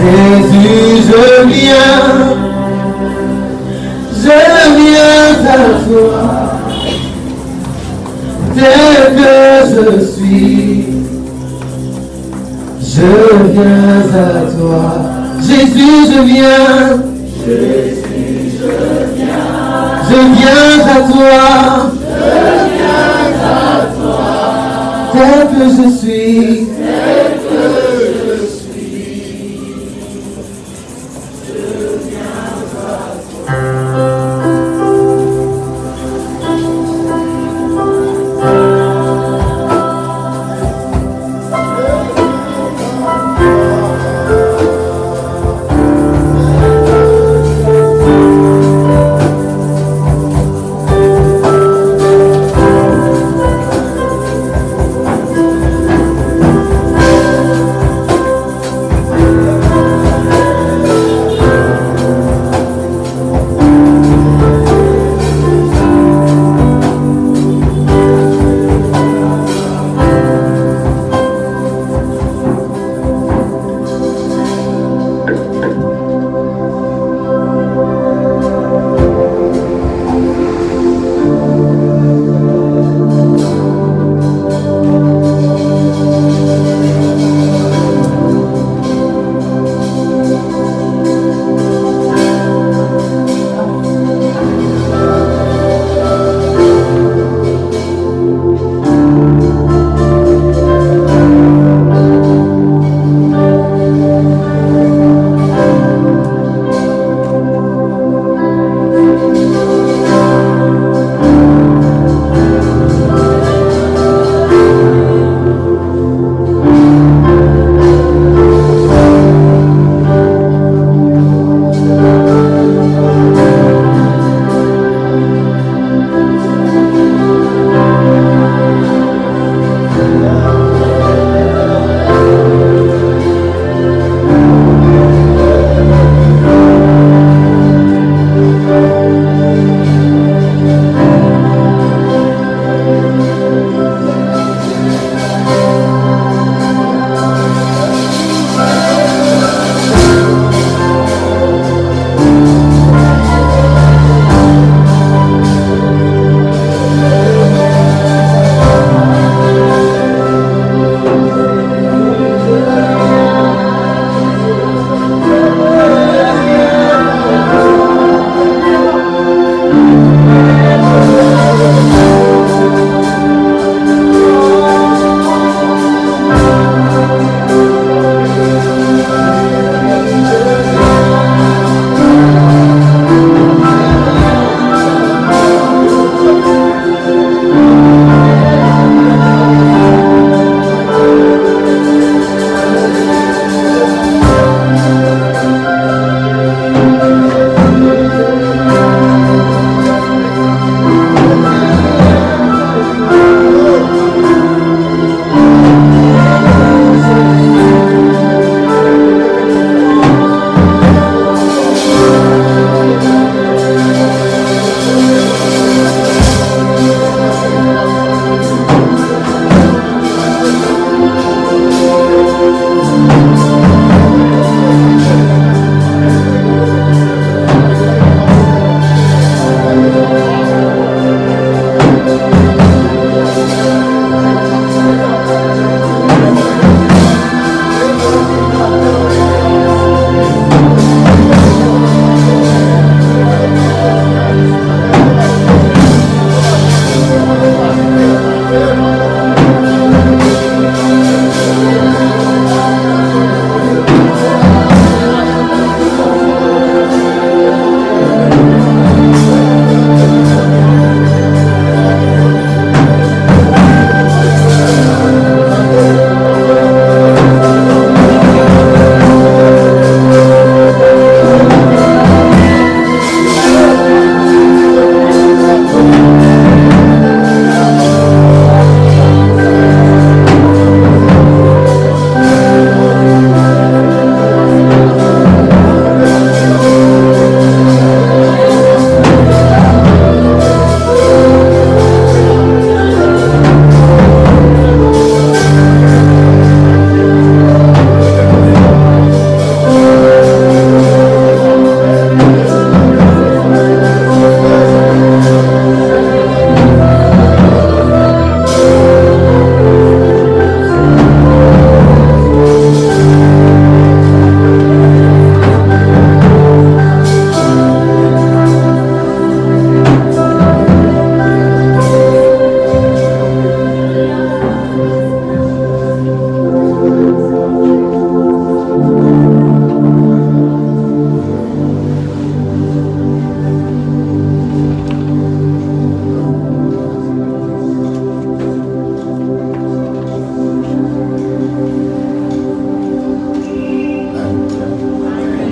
Jésus, je viens à toi, tel que je suis, je viens à toi. Jésus, je viens à toi, tel que je suis.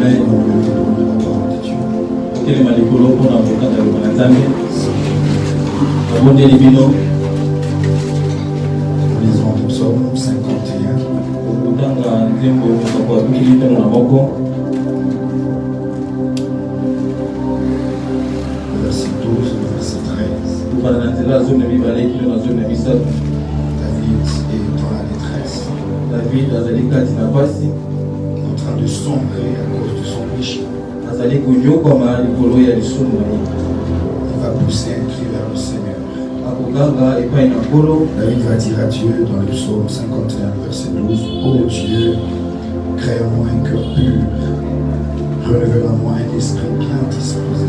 ngai otelema likolo mpona kokanga liloba na Nzambe. Abondeli bino. Lisons le psaume 51. Kotanga nzembo makambo abikili mpeno na moko. Verset 12, verset 13. Tokana na nzela zone na mibale kino na zone na misato. David est dans la détresse, David azali kati na pasi. en train de sombrer à cause de son péché. Azali konyokwama likolo ya lisumu na ye. Il va pousser un cri vers le Seigneur. Akoganga epai na nkolo. David va dire à Dieu dans le psaume 51, verset 12, ô Dieu, crée en moi un cœur pur, renouvelle en moi un esprit bien disposé.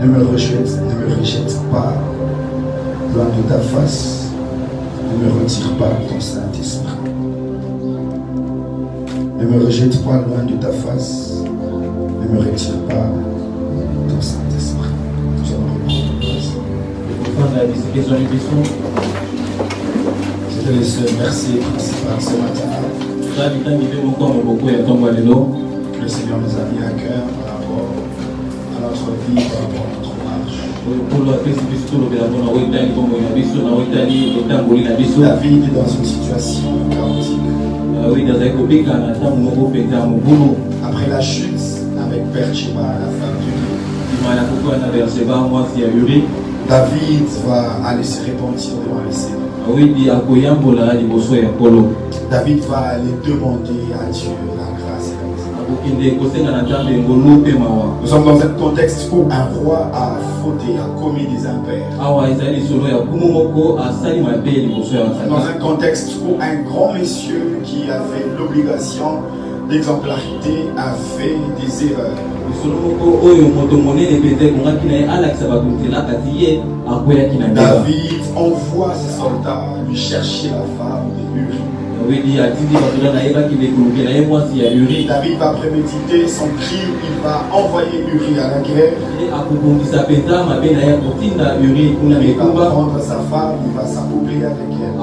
Ne me rejette pas loin de ta face, ne me retire pas ton Saint-Esprit. Ne me rejette pas loin de ta face, ne me retire pas ton Saint-Esprit. Nous allons reprendre place. C'était le seul verset principal ce matin que le Seigneur nous a mis à cœur par rapport à notre vie, par rapport à notre marche. David est dans une situation chaotique. Après la chute avec Bathsheba, la femme d'Uri, David va aller se repentir devant le Seigneur. David va aller demander à Dieu la grâce et la miséricorde. Nous sommes dans un contexte où un roi a fauté, a commis des impairs. Dans un contexte où un grand monsieur qui avait l'obligation d'exemplarité a fait des erreurs. David envoie ses soldats lui chercher la femme d'Uri. David va préméditer son crime, il va envoyer Uri à la guerre. Il va prendre sa femme, il va s'accoupler avec elle.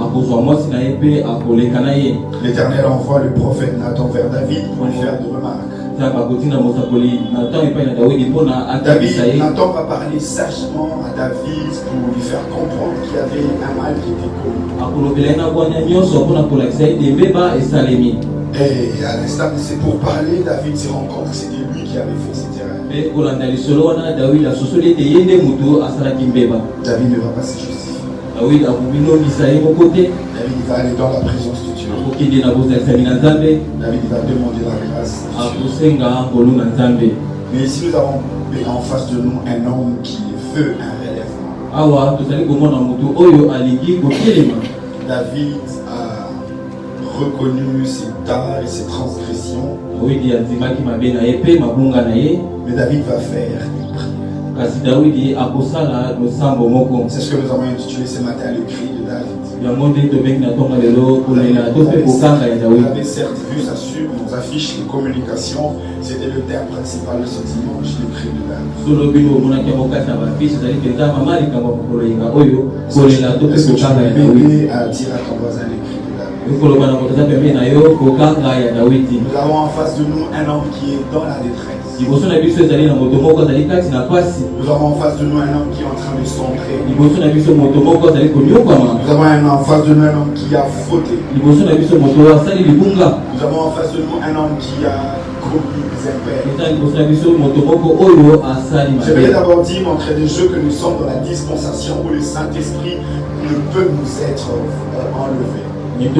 L'Éternel envoie le prophète Nathan vers David pour lui faire des remarques. Nathan va parler sagement à David pour lui faire comprendre qu'il y avait un mal qui était commis. Et à l'instant de ses pourparlers, David se rend compte que c'était lui qui avait fait cette erreur. David ne va pas se justifier. David va aller dans la présence de Dieu. David va demander la grâce de Dieu. Mais ici nous avons en face de nous un homme qui veut un relèvement. David a reconnu ses tares et ses transgressions. Mais David va faire une prière. C'est ce que nous avons intitulé ce matin, le cri de David. On avait certes vu ça sur nos affiches de communication, c'était le terme principal de ce dimanche, le cri de David. Est-ce que tu peux m'aider à dire à ton voisin le cri de David? Nous avons en face de nous un homme qui est dans la détresse. Nous avons en face de nous un homme qui est en train de sombrer. Nous avons en face de nous un homme qui a fauté. Nous avons en face de nous un homme qui a commis des impairs. Je vais d'abord dire d'entrée de jeu que nous sommes dans la dispensation où le Saint-Esprit ne peut nous être enlevé. Sur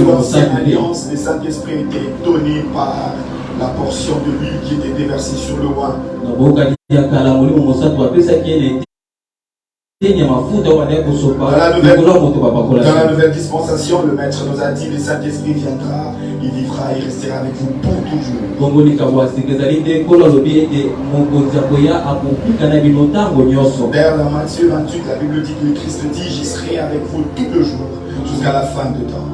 l'ancienne alliance, le Saint-Esprit était donné par la portion de l'huile qui était déversée sur le roi. Dans la nouvelle dispensation, le Maître nous a dit, le Saint-Esprit viendra, il vivra, il restera avec vous pour toujours. D'ailleurs, dans Matthieu 28, la Bible dit que le Christ dit, j'y serai avec vous tout le jour, jusqu'à la fin de temps.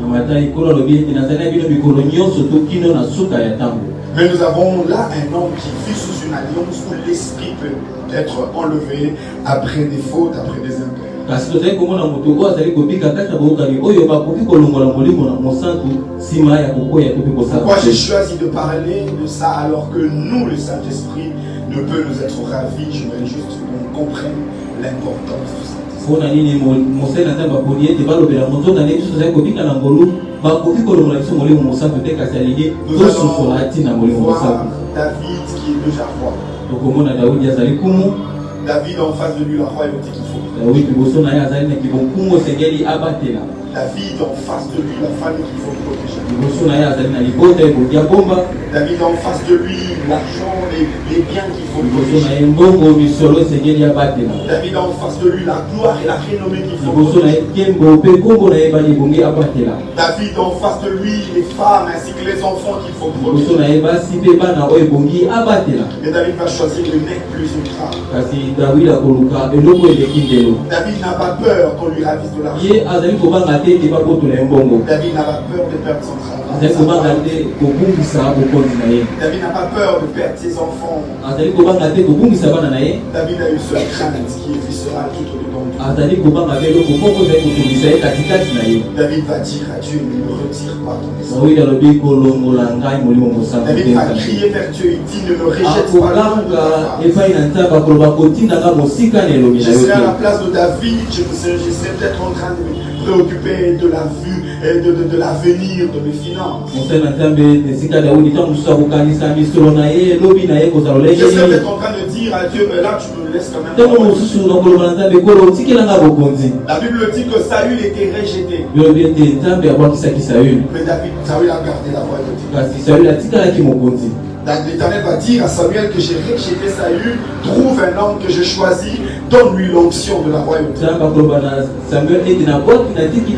Mais nous avons là un homme qui vit sous une alliance où l'esprit peut être enlevé après des fautes, après des impairs. kasi tozali komona moto oyo azali kobika kati na bokani oyo bakoki kolongola molimo na mosantu nsima ya kokoya to mpe kosala. Pourquoi j'ai choisi de parler de ça alors que nous, le Saint-Esprit, ne peut nous être ravis? Je voudrais juste qu'on comprenne l'importance du Saint-Esprit. mpona nini mosali na nzambe aponi ete balobela monzonda nde biso tozali kobika na ngolu bakoki kolongola biso molimo mosantu te kasi alingi tosusola ntina molimo mosantu. David qui est déjà roi. tokomona Daudi azali kumu. David en face de lui la royauté qu'il faut. Daudi liboso na ye azali na kibokumu osengeli abatela. David en face de lui la famille qu'il faut protéger. liboso na ye azali na libota ekoki abomba. David en face de lui l'argent, les biens qu'il faut liboso na protéger. ye mbongo misolo esengeli abatela. David en face de lui la gloire et la renommée qu'il faut liboso na ye protéger. nkembo mpe nkombo na ye bani ebongi abatela. David en face de lui les femmes ainsi que les enfants qu'il faut liboso na protéger. ye basi mpe bana oyo ebongi abatela. Mais David va choisir le mec plus ultra. kasi David akoluka eloko eleki ndelo. David n'a pas peur qu'on lui ravisse de l'argent. ye azali kobanga te ete babotola ye mbongo. David n'a pas peur de perdre son azali kobanga travail. te kobungisa bokonzi na ye. David n'a pas peur de perdre ses enfants. azali kobanga te kobungisa bana na ye. David a eu ce crainte qui est viscéral tout au dedans. azali kobanga mpe eloko moko ezali kotungisa ye katikati na ye. David va dire à Dieu, ne me retire pas ton esprit. Dawidi alobi kolongola ngai molimo mosantu David va te. crier vers Dieu, il dit, ne me rejette pas loin de akobanga ta face. epai na nzambe akoloba kotindanga mosika na elongi Je na yo serai à la te. place de David, je serai peut-être en train de me préoccuper de la vue et de l'avenir de mes finances. mosali na nzambe esika Daudi ntango mosusu akokanisa misolo na ye elobi na ye kozala Je lolenge serai nini. peut-être en train de dire à Dieu, mais là tu me laisses quand même. ntango mosusu nakoloba na nzambe kolo otikelanga bokonzi. La Bible dit que Saül était rejeté. bilobi ete nzambe abwakisaki Saül Mais Saül a gardé la royauté. kasi Saül atikalaki mokonzi. L'Éternel va dire à Samuel que j'ai rejeté Saül, trouve un homme que j'ai choisi, donne-lui l'onction de la royauté. nzambe akoloba na Samuel ete nabwaki natiki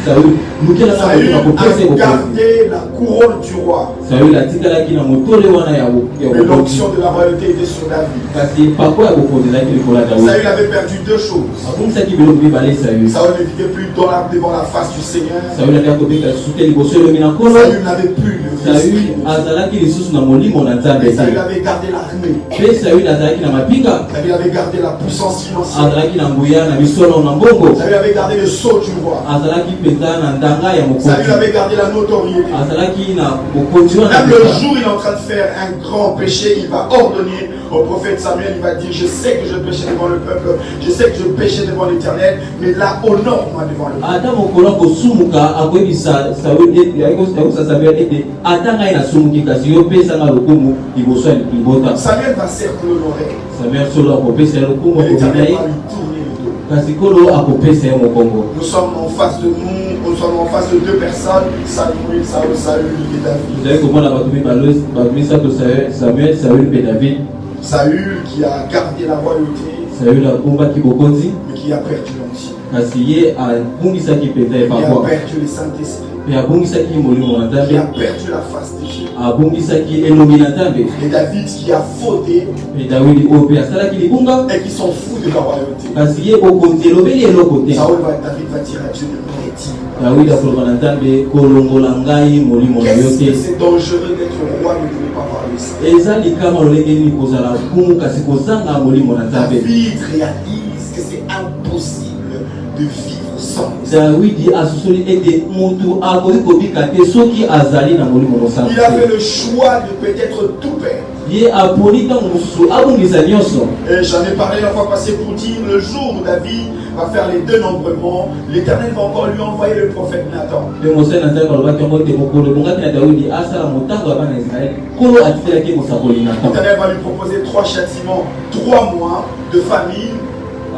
Saül lukelanga Saül moto nakopesa ye a bokonzi. gardé la couronne du roi. Saül atikalaki na motole wana ya Mais bokonzi. l'onction de la royauté était sur David. kasi pako ya bokonzi ezalaki likolo ya Daudi. Saül avait perdu deux choses. akomisaki biloko mibale Saül. Saül ne vivait plus devant la face du Seigneur. Saül ati akobika lisusu te liboso elobi na nkolo. Saül n'avait plus le Saül respect de Dieu. azalaki lisusu na molimo na nzambe Mais Saül te. avait gardé l'armée. mpe Saül azalaki na mapinga. Saül avait gardé la puissance financière. azalaki na nguya na misolo na mbongo. Saül avait gardé le sceau du roi. azalaki mpenza na ndanga ya Saül mokonzi. avait gardé la notoriété. azalaki na bokonzi wana Même le mpenza. jour où il est en train de faire un grand péché, il va ordonner au prophète Samuel, il va dire, je sais que je péchais devant le peuple, je sais que je péchais devant l'Éternel, mais là, honore-moi devant le peuple. ata mokolo akosumuka akoyebisa Samuel ete ata ngai nasumuki kasi yo pesanga lokumu liboso ya libota. Samuel va certes l'honorer, Samuel solo akopesa ye lokumu mais akobina l'Éternel ye va lui tourner le dos. kasi kolo akopesa ye mokongo. Nous sommes en face de nous sommes en face de deux personnes, Saül et David. tozali komona bato misato Samuel, Saül mpe David. Saül qui a gardé la royauté, Saül akumbaki bokonzi mais qui a perdu l'onction. kasi ye abungisaki mpenza Qui a epakwa perdu le Saint-Esprit, mpe abungisaki molimo na qui nzambe, a perdu la face de Dieu. abungisaki elongi na nzambe. Et David qui a fauté mpe Dawidi oyo mpe asalaki libunga et qui s'en fout de la royauté. kasi ye bokonzi elobeli eloko te. David va dire à Dieu de me retire. Dawidi akoloba na nzambe kolongola ngai molimo na yo Qu'est-ce que te. c'est dangereux d'être roi, mais de ne pas parler ça. eza likama lolenge nini kozala kumu kasi kozanga molimo na nzambe. David réalise que c'est impossible de vivre sans. Dawidi asusoli ete mutu akoki kobika te soki azali na molimo mosantu Il a fait te. le choix de peut-être tout perdre. ye aponi ntango mosusu abungisa nyonso. Et j'en ai parlé la fois passée pour dire le jour où David va faire les dénombrements, l'Éternel va encore lui envoyer le prophète Nathan. mpe mosali na nzambe alobaki yango ete mokolo ebongaki na Dawidi asala motango ya bana ya Israeli nkolo atikelaki mosakoli na ntango. L'Éternel va lui proposer 3 châtiments, 3 mois de famine.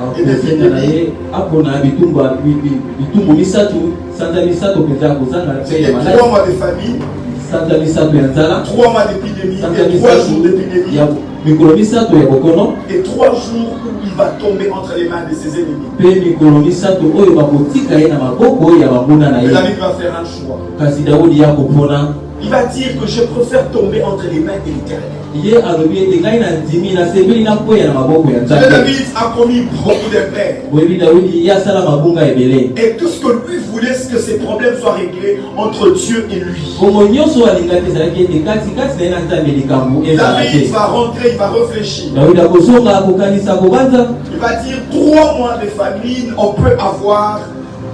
akosenga na ye apona bitumbu misatu sanza misato mpenza akozanga mpe C'était ya 3 maladi mois de famine, sanza misato ya nzala 3 mois d'épidémie sanza et 3 jours misato d'épidémie. ya mikolo misato ya bokono Et 3 jours où il va tomber entre les mains de ses ennemis. mpe mikolo misato oyo bakotika ye na maboko ya bambuna na Et ye. David va faire un choix. kasi Daudi akopona Il va dire que je préfère tomber entre les mains de l'Éternel. David a commis beaucoup de peine. Et tout ce que lui voulait, c'est que ses problèmes soient réglés entre Dieu et lui. David va rentrer, il va réfléchir. Il va dire 3 mois de famine, on peut avoir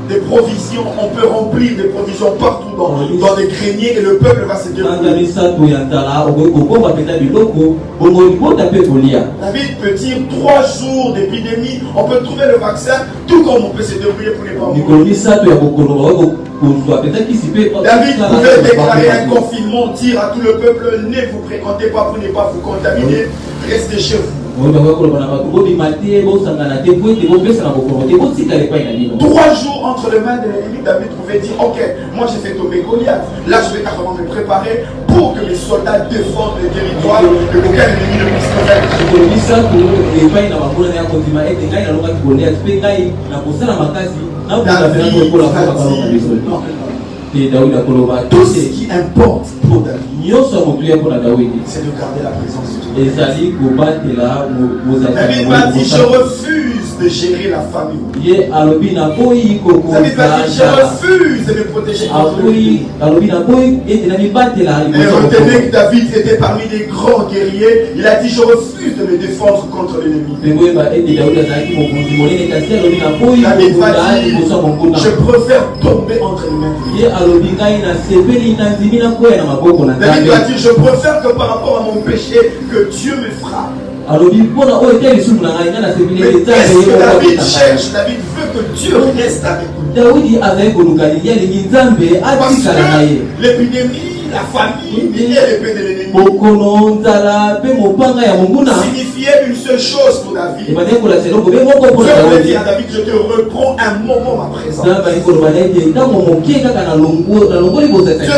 des provisions, on peut remplir des provisions partout dans les greniers et le peuple va se débrouiller. David peut dire 3 jours d'épidémie, on peut trouver le vaccin, tout comme on peut se débrouiller pour les pas mourir. David pouvait déclarer un confinement, dire à tout le peuple, ne vous fréquentez pas pour ne pas vous contaminer, restez chez vous. 3 jours entre les mains de l'ennemi, David pouvait dire, ok, moi j'ai fait tomber Goliath, là je vais carrément me préparer pour que mes soldats défendent les territoires et qu'aucun ennemi ne puisse tout ce qui importe pour David, c'est de garder la présence de Dieu. David m'a dit, je refuse de gérer la famille. David m'a dit, je refuse de me protéger contre lui. Mais retenez que David était parmi les grands guerriers. Il a dit, je refuse de me défendre contre l'ennemi. David va dire, je préfère tomber entre les mains. David va dire, je préfère que par rapport à mon péché, que Dieu me frappe. Mais qu'est-ce que David cherche? David veut que Dieu reste avec lui. Parce que l'épidémie, la famille et l'épée de l'ennemi signifiait une seule chose pour David. Dieu voulait dire à David, je te reprends un moment ma présence. Dieu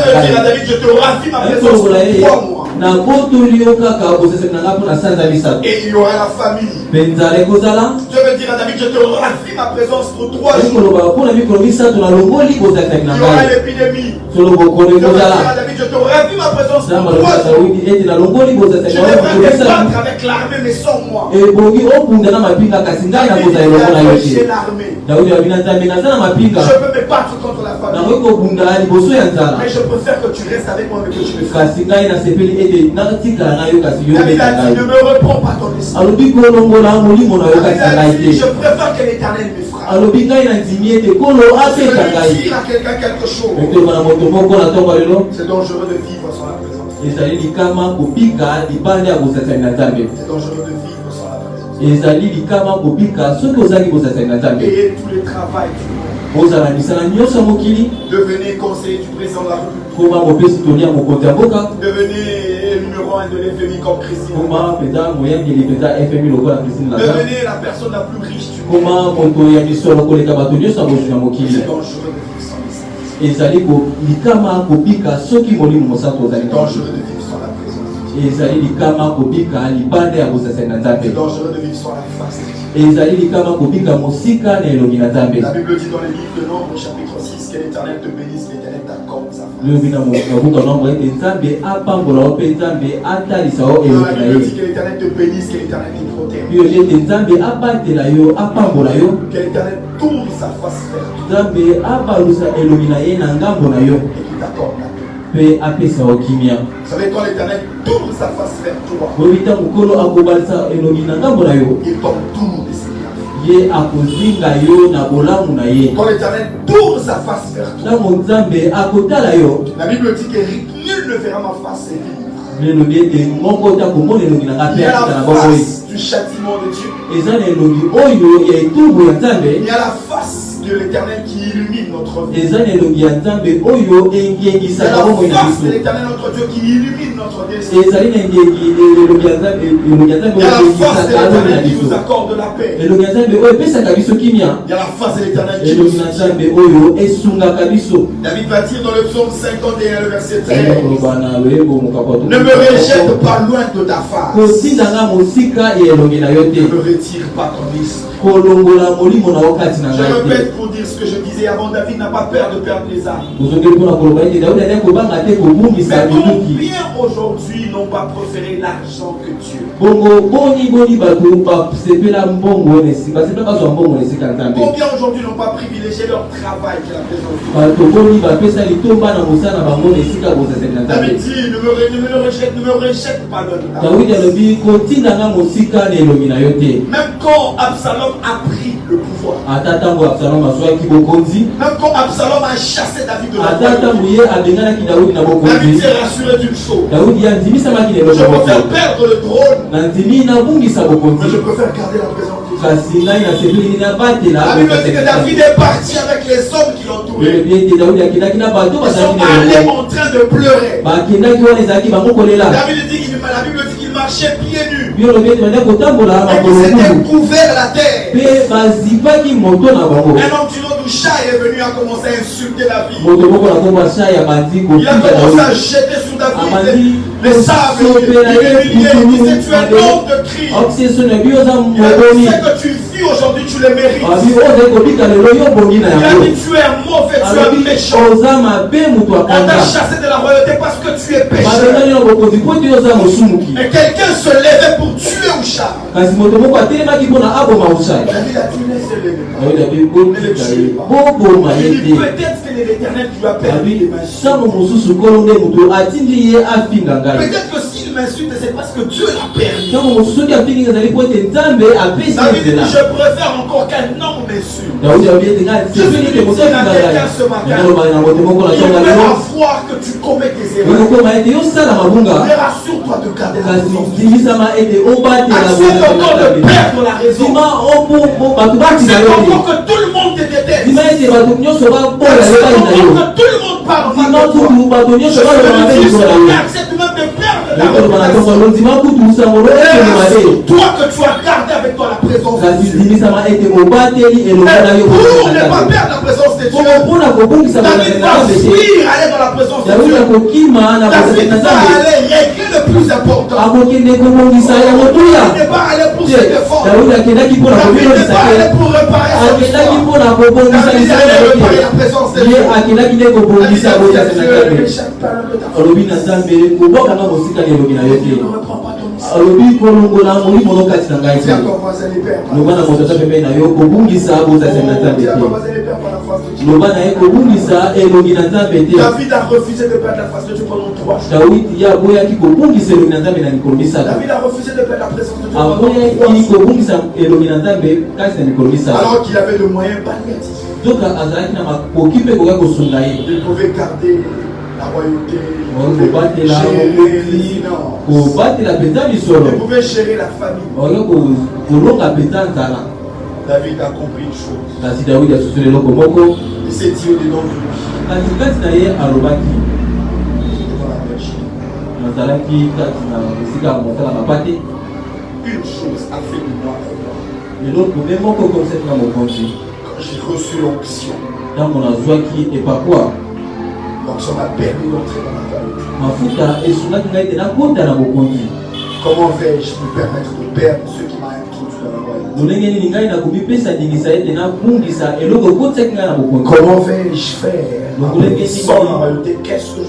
veut dire à David, je te ravis ma présence pour 3 mois. Et il y aura la famille. Dieu veut dire à David, je te ravis ma présence pour 3 jours. Il y aura l'épidémie. Dieu veut dire à David, je te ravis ma présence pour 3 jours. Je devrais me battre avec l'armée, mais sans moi. David a lâché l'armée. Je peux me battre contre la famille. Mais je préfère que tu restes avec moi, mais que tu me fasses. David a dit, ne me reprends pas ton esprit. David a dit, je préfère que l'Éternel me frappe. Je veux dire à quelqu'un quelque chose. C'est dangereux de vivre sans la présence. C'est dangereux de vivre sans la présence. Ayez tous les travails du monde. Devenez conseiller du président de la République. Devenez numéro 1 de l'FMI comme Christine. Devenez la personne la plus riche du monde. C'est dangereux de vivre sans l'esprit. C'est dangereux de vivre sans la présence. C'est dangereux de vivre sans la face de Dieu. La Bible dit dans le livre de Nombre, chapitre 6, que l'Éternel te bénisse, l'Éternel t'accorde sa face. La Bible dit que l'Éternel te bénisse, que l'Éternel te protège. Que l'Éternel tourne sa face vers toi. Et qu'il t'accorde la paix. Vous savez, quand l'Éternel tourne sa face vers toi, il t'entoure de ses bienfaits. Quand l'Éternel tourne sa face vers toi, la Bible dit que nul ne verra ma face et vivre. Il y a la face du châtiment de Dieu. Il y a la face de l'Éternel qui illumine notre vie. Il y a la face de l'Éternel notre Dieu qui illumine notre destin. Il y a la face de l'Éternel qui nous accorde la paix. Il y a la face de l'Éternel qui nous soutient. David va dire dans le psaume 51, le verset 13, ne me rejette pas loin de ta face. Ne me retire pas ton esprit. Je répète pour dire ce que je disais avant, David n'a pas peur de perdre les âmes. Mais combien aujourd'hui n'ont pas préféré l'argent que Dieu? Combien aujourd'hui n'ont pas privilégié leur travail que la présence de Dieu? David dit, ne me rejette pas le même quand Absalom a pris le pouvoir, même quand Absalom a chassé David de la royauté, David s'est rassuré d'une chose: je préfère perdre le trône, mais je préfère garder la présence de Dieu. La Bible dit que David est parti avec les hommes qui l'entouraient. Ils sont allés en train de pleurer. La Bible dit qu'il marchait pieds nus et qu'il s'était couvert la terre. Un homme du nom d'Ushai est venu à commencer à insulter David. Il a commencé à jeter sur David les sables. Il disait: tu es un homme de crime. Ce que tu vis aujourd'hui, tu le mérites. Il a dit: tu es mauvais, tu es méchant. On t'a chassé de la royauté parce que tu es pécheur. Et quelqu'un se levait pour tuer Ushai. David a dit: laissez-le. Ne le tuez pas. Il dit: peut-être que l'Éternel lui a permis de m'insulter. Peut-être que s'il m'insulte, c'est parce que Dieu l'a permis. David dit: je préfère encore qu'un homme m'insulte. Je suis dire à quelqu'un ce matin: il peut avoir que tu commets des erreurs, mais rassure-toi de garder la présence. Accepte encore de perdre la raison. Accepte encore que tout le monde te déteste. Accepte encore que tout le monde parle mal de toi. Accepte même de perdre la réputation. Toi que tu as gardé avec toi la présence de Dieu. Et pour ne pas perdre la présence de Dieu, David va fuir, aller dans la présence de Dieu. David va aller, il y a écrit le plus important. Il n'est pas allé pour se défendre. David n'est pas allé pour réparer son histoire. David est allé réparer la présence de Dieu. David a dit: Dieu ne rejette pas l'homme de ta foi. Il ne reprend pas ton histoire. Dis à ton voisin les pères par la face de Dieu. Dis à ton voisin les pères par la face de Dieu. David a refusé de perdre la face de Dieu pendant 3 jours. David a refusé de perdre la présence de Dieu pendant 3 jours. Alors qu'il avait le moyen palliatif. Il pouvait garder la royauté, gérer les finances, il pouvait gérer la famille. David a compris une chose. Il s'est dit au-dedans de lui: une chose a fait de moi quand j'ai reçu l'onction. L'onction m'a permis d'entrer dans la famille. Comment vais-je me permettre de perdre ce qui m'a introduit dans la royauté? Comment vais-je faire sans la royauté? Qu'est-ce que je ferai?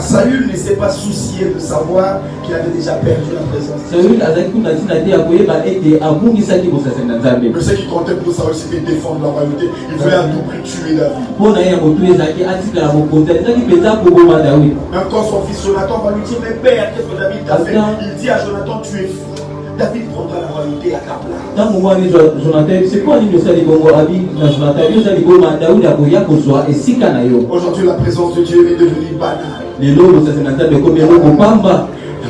Saül ne s'est pas soucié de savoir qu'il avait déjà perdu la présence de Dieu. Mais ce qui comptait pour Saül, c'était défendre la royauté. Il voulait à tout prix tuer David. Même quand son fils Jonathan va lui dire: mais père, qu'est-ce que David t'a fait? Il dit à Jonathan: tu es fou. David prendra la royauté à ta place. Aujourd'hui, la présence de Dieu est devenue banale. La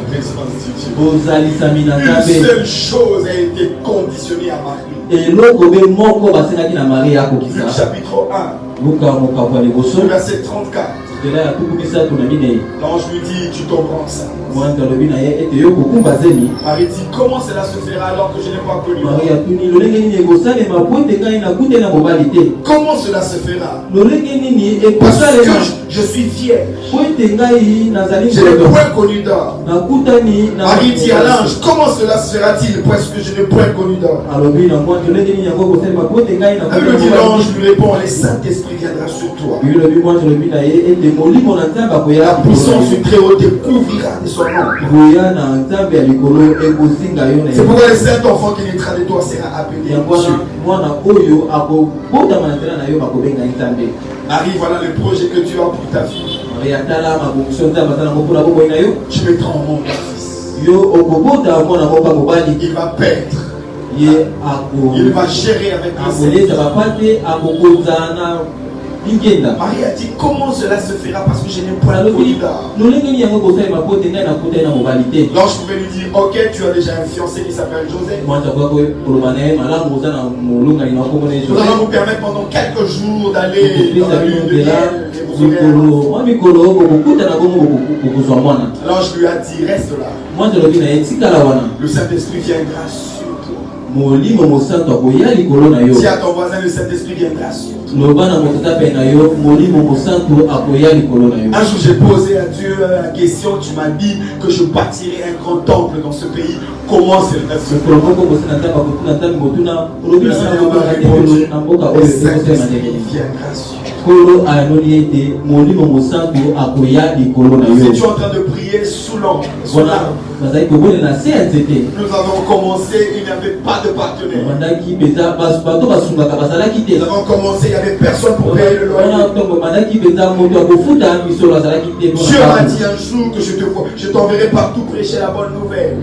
présence de Dieu. Une seule chose a été conditionnée à Marie. Luc chapitre 1, verset 34. L'ange lui dit: tu tomberas enceinte. Marie dit, comment cela se fera alors que je n'ai pas connu? Comment cela se fera? Parce que je suis vierge. Je n'ai point connu d'homme. Marie dit à l'ange, comment cela se fera-t-il parce que je n'ai point connu d'homme? L'ange lui répond, le Saint-Esprit viendra sur toi. La puissance du Très-Haut te couvrira de son nom. C'est pourquoi le Saint-Enfant qui naîtra de toi sera appelé Dieu. Marie, voilà le projet que tu as pour ta fille. Tu mettras au monde ton fils. Il va paître. Il va gérer avec le Seigneur. Marie a dit, comment cela se fera parce que je n'ai point connu d'homme. L'ange pouvait lui dire, ok, tu as déjà un fiancé qui s'appelle Joseph. Nous allons vous permettre pendant quelques jours d'aller dans la lune de miel. L'ange lui a dit, reste là. Le Saint-Esprit viendra sur toi. Si à ton voisin le Saint-Esprit viendra sur toi. Un jour j'ai posé à Dieu la question, tu m'as dit que je bâtirais un grand temple dans ce pays. Comment c'est le Saint-Esprit viendra sur toi. Nous étions en train de prier sous l'ombre. Nous avons commencé, il n'y avait pas de partenaire. Nous avons commencé, il n'y avait personne pour payer le loyer. Dieu m'a dit un jour que je t'enverrai partout prêcher la bonne nouvelle.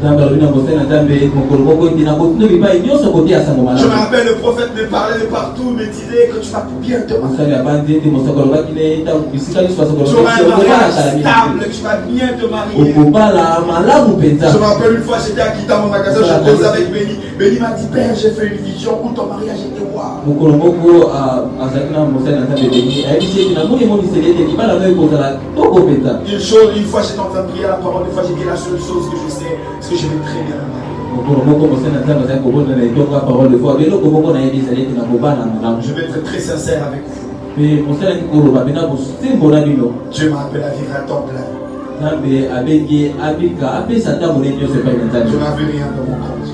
Je me rappelle, le prophète me parlait de partout, me disait que tu vas bientôt marier. Tu auras un mariage stable, tu vas bien te marier. Je me rappelle une fois, j'étais à quitter mon magasin, je posais avec Béni. Béni m'a dit, Père, j'ai fait une vision où ton mariage était roi. Une fois j'étais en train de prier à la parole, une fois j'ai dit la seule chose que je sais, c'est que je vais très bien la marier. Je vais être très sincère avec vous. Dieu m'a appelé à vivre un temps plein. Je n'avais rien dans mon compte.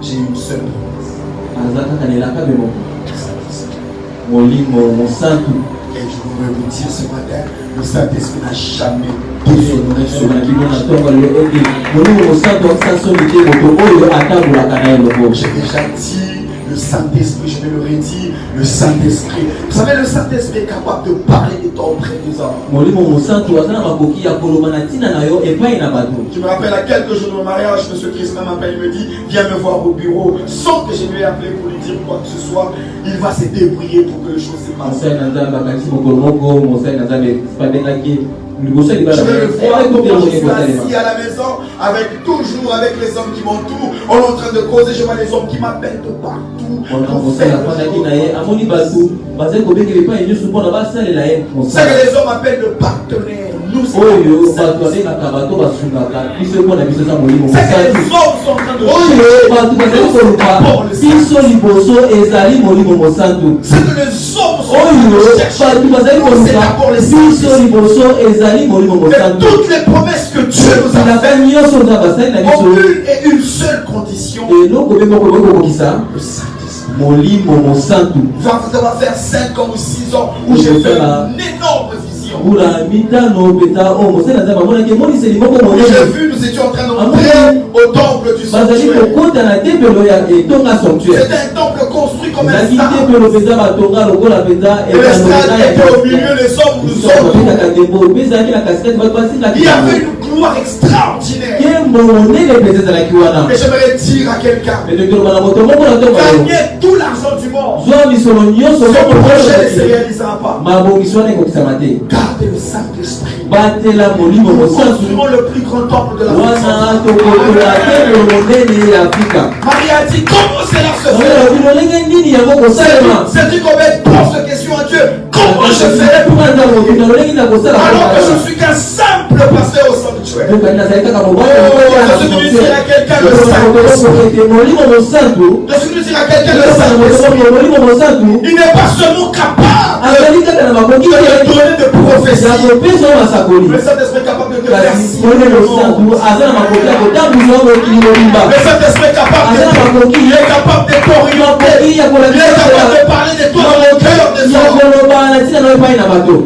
J'ai une seule promesse. Et je voudrais vous dire ce matin, le Saint-Esprit n'a jamais déshonoré ce matin. J'ai déjà dit, le Saint-Esprit, je vais le redire, le Saint-Esprit. Vous savez, le Saint-Esprit est capable de parler de toi auprès des hommes. Je me rappelle à quelques jours de mon mariage, M. Christin m'appelle, il me dit, viens me voir au bureau, sans que je lui ai appelé pour lui dire quoi que ce soit. Il va se débrouiller pour que les choses se passent. Je vais le voir comment je suis assis à la maison, toujours avec les hommes qui m'entourent. On est en train de causer, je vois les hommes qui m'appellent de partout. C'est que les hommes appellent de partenaires. Nous, c'est que les hommes sont en train de c'est que les hommes sont toutes les promesses que Dieu nous a faites ont une et une seule condition. Le Saint-Esprit. Ça va faire 5 ans ou 6 ans où j'ai fait une énorme vision. J'ai vu, nous étions en train d'entrer au temple du sanctuaire. C'était un temple construit comme un stade. Et le stade était au milieu des hommes, nous sommes. Il y avait une gloire extraordinaire. Et j'aimerais dire à quelqu'un, gagnez tout l'argent du monde. Ce projet ne se réalisera pas. Gardez le Saint-Esprit. Nous construisons le plus grand temple de l'Afrique. Marie a dit, comment cela se fait? C'est dit qu'on pose cette question à Dieu. Comment je ferai pour alors que je suis qu'un simple pasteur au centre. spirituel. Je suis venu dire à quelqu'un le Saint-Esprit. Je suis venu dire à quelqu'un le Saint-Esprit. Il n'est pas seulement capable de donner de prophéties. Le Saint-Esprit est capable de te faire signer le monde. Le Saint-Esprit est capable de t'orienter. Il est capable de parler de toi dans le cœur des hommes.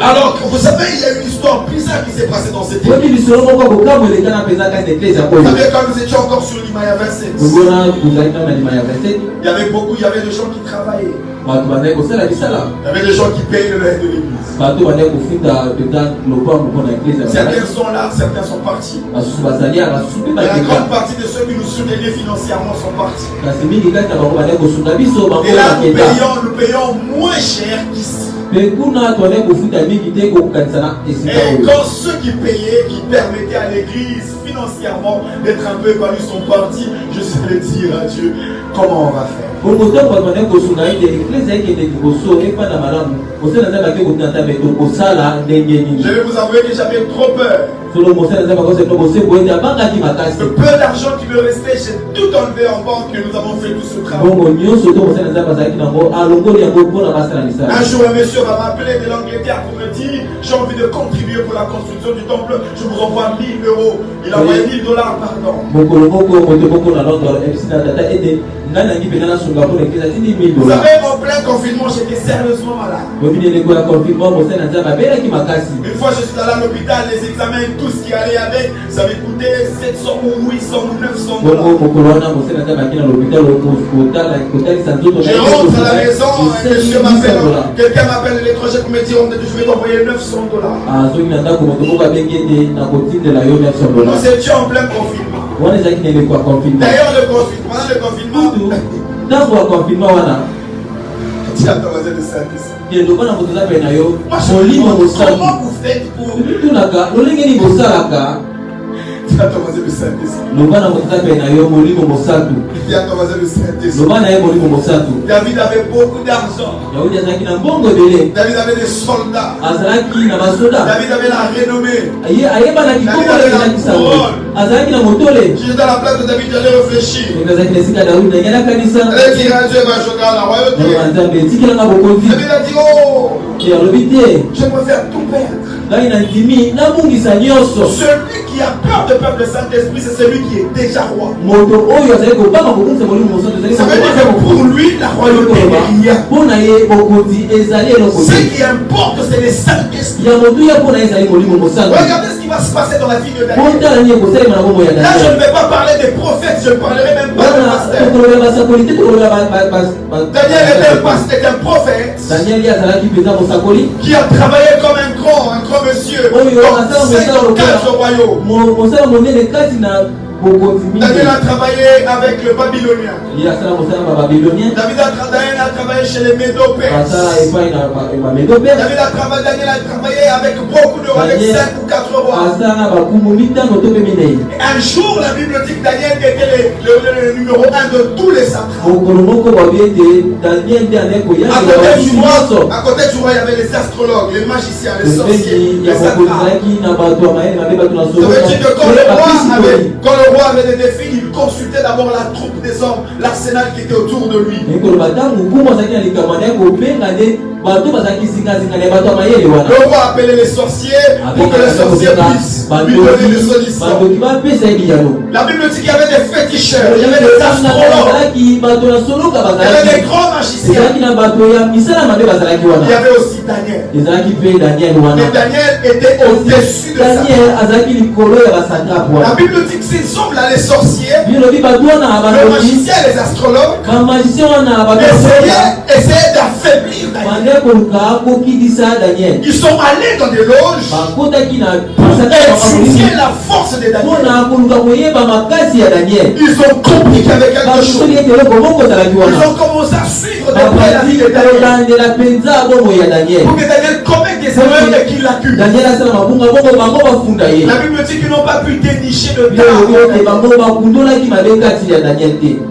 Alors, vous savez, il y a une histoire bizarre qui s'est passée dans cette église. Vous savez, quand nous étions encore sur l'Imaya 27, il y avait de gens qui travaillaient. Il y avait des gens qui payaient le reste de l'église. Certains sont là, certains sont partis. Mais la grande partie de ceux qui nous soutenaient financièrement sont partis. Et là, nous payons moins cher qu'ici. Et quand ceux qui payaient, qui permettaient à l'église financièrement d'être un peu évalués sont partis, je suis allé dire à Dieu, comment on va faire? Je vais vous avouer que j'avais trop peur. Le peu d'argent qui me restait, j'ai tout enlevé en banque et nous avons fait tout ce travail. Un jour, un monsieur va m'appeler de l'Angleterre pour me dire, j'ai envie de contribuer pour la construction du temple, je vous envoie 1000 euros. Il a envoyé $1000, pardon. Vous savez, en plein confinement, j'étais sérieusement malade. Une fois, je suis allé à l'hôpital, les examens, tout ce qui allait avec, ça m'avait coûté 700 ou 800 ou 900 $. Je rentre à la maison, un monsieur m'appelle, quelqu'un m'appelle l'étranger pour me dire, je vais t'envoyer 900 $. Nous étions en plein confinement. D'ailleurs, pendant le confinement, comment vous faites pour David avait beaucoup d'argent. David avait des soldats. David avait la renommée. David avait la couronne. Si j'étais à la place de David, j'allais réfléchir. Allez dire à Dieu, je regarde la royauté. David a dit, oh, je préfère tout perdre. Celui qui a peur du peuple Saint-Esprit, c'est celui qui est déjà roi. Ça veut dire que pour lui, la royauté n'est rien. Ce qui importe, c'est le Saint-Esprit. Regardez ce qui va se passer dans la vie de Daniel. Là, je ne vais pas parler des prophètes, je ne parlerai même pas de pasteur. Daniel était un prophète qui a travaillé comme un grand monsieur dans 54 royaumes. Daniel a travaillé avec le Babylonien. David a travaillé chez les Médo-Perses. Daniel a travaillé avec beaucoup de rois, avec 5 ou 4 rois. Un jour, la Bible dit que Daniel était le numéro 1 de tous les satraps. À côté du roi, il y avait les astrologues, les magiciens, les sorciers, les satraps. Ça veut dire que quand le roi avait des défis, il consultait d'abord la troupe des hommes, l'arsenal qui était autour de lui. Le roi appelait les sorciers pour que les sorciers puissent lui donner des solutions. La Bible dit qu'il y avait des féticheurs, il y avait des astrologues, il y avait des grands magiciens. Il y avait aussi Daniel. Et Daniel était au-dessus de ça. La Bible dit que ces hommes-là, les sorciers, les magiciens et les astrologues, essayaient d'affaiblir Daniel. Ils sont allés dans des loges pour étudier la force de Daniel. Ils ont compris qu'avec quelque chose, ils ont commencé à suivre de près la vie de Daniel pour que Daniel commette des erreurs et qu'il l'accuse. La Bible dit qu'ils n'ont pas pu dénicher de tard.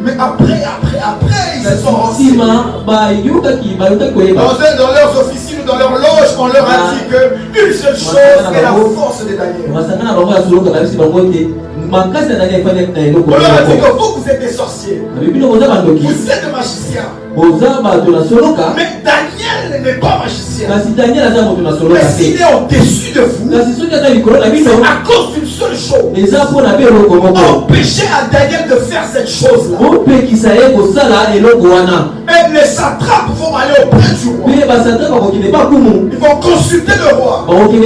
Mais après, ils se sont renseignés. Dans leurs officines, sur dans leur loge, on leur a dit qu'une seule chose est la force de Daniel. On leur a dit que vous êtes des sorciers. Vous êtes des magiciens. Mais Daniel n'est pas magicien. Mais s'il est au-dessus de vous, c'est à cause d'une seule chose. Empêcher à Daniel de faire cette chose-là. Et les satrapes vont aller auprès du roi. Ils vont consulter le roi. Ils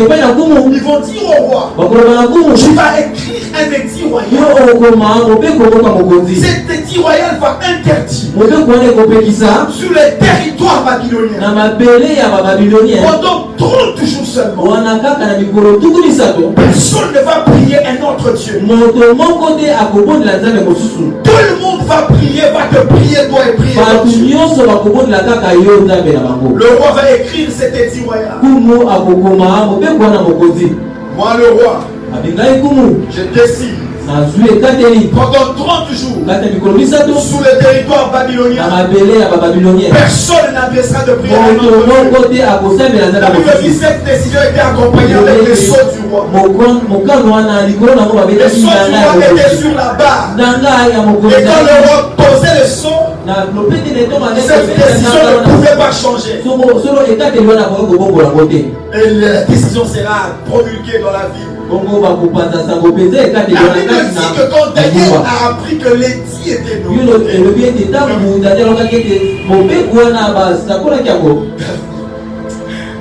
vont dire au roi, tu vas écrire un édit royal. Cet édit royal va interdire sur les territoires babyloniens pendant 30 jours seulement. Personne ne va prier un autre Dieu. Tout le monde va prier, va te prier, toi et prier ton Dieu. Le roi va écrire cet édit royal. Moi le roi, je décide pendant 30 jours sous le territoire babylonien, personne n'adressera de prière à notre Dieu. La Bible dit cette décision était accompagnée avec les sceaux du roi. Les sceaux du roi étaient sur la barre. Et quand le roi posait le sceau, cette décision ne pouvait pas changer. Et la décision sera promulguée dans la ville. La Bible dit que quand Daniel a appris que l'édit était nommé,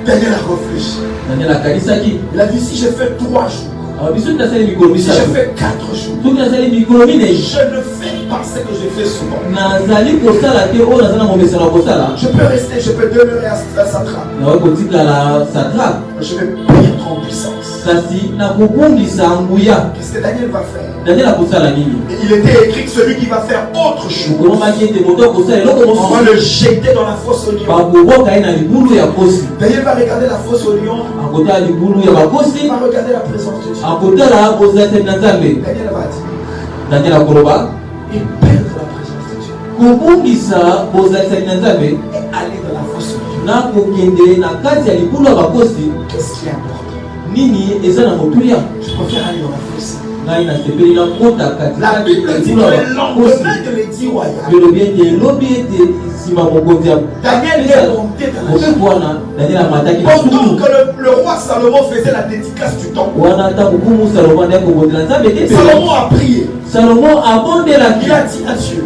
Daniel a réfléchi. Il a dit si je fais 3 jours, si je fais 4 jours, je ne fais pas ce que je fais souvent. Je peux rester, je peux demeurer à satrape. Je vais perdre en puissance. Qu'est-ce que Daniel va faire? Et il était écrit que celui qui va faire autre chose, on va le jeter dans la fosse aux lions. Daniel va regarder la fosse aux lions. Il va regarder la présence de Dieu. Daniel va dire et perdre la présence de Dieu. Et aller dans la fosse aux lions. Qu'est-ce qui est important? Je préfère aller dans la fosse. La Bible dit que le lendemain de l'édit royal, Daniel est monté dans la chambre. Pendant que le roi Salomon faisait la dédicace du temple, Salomon a prié. Il a dit à Dieu,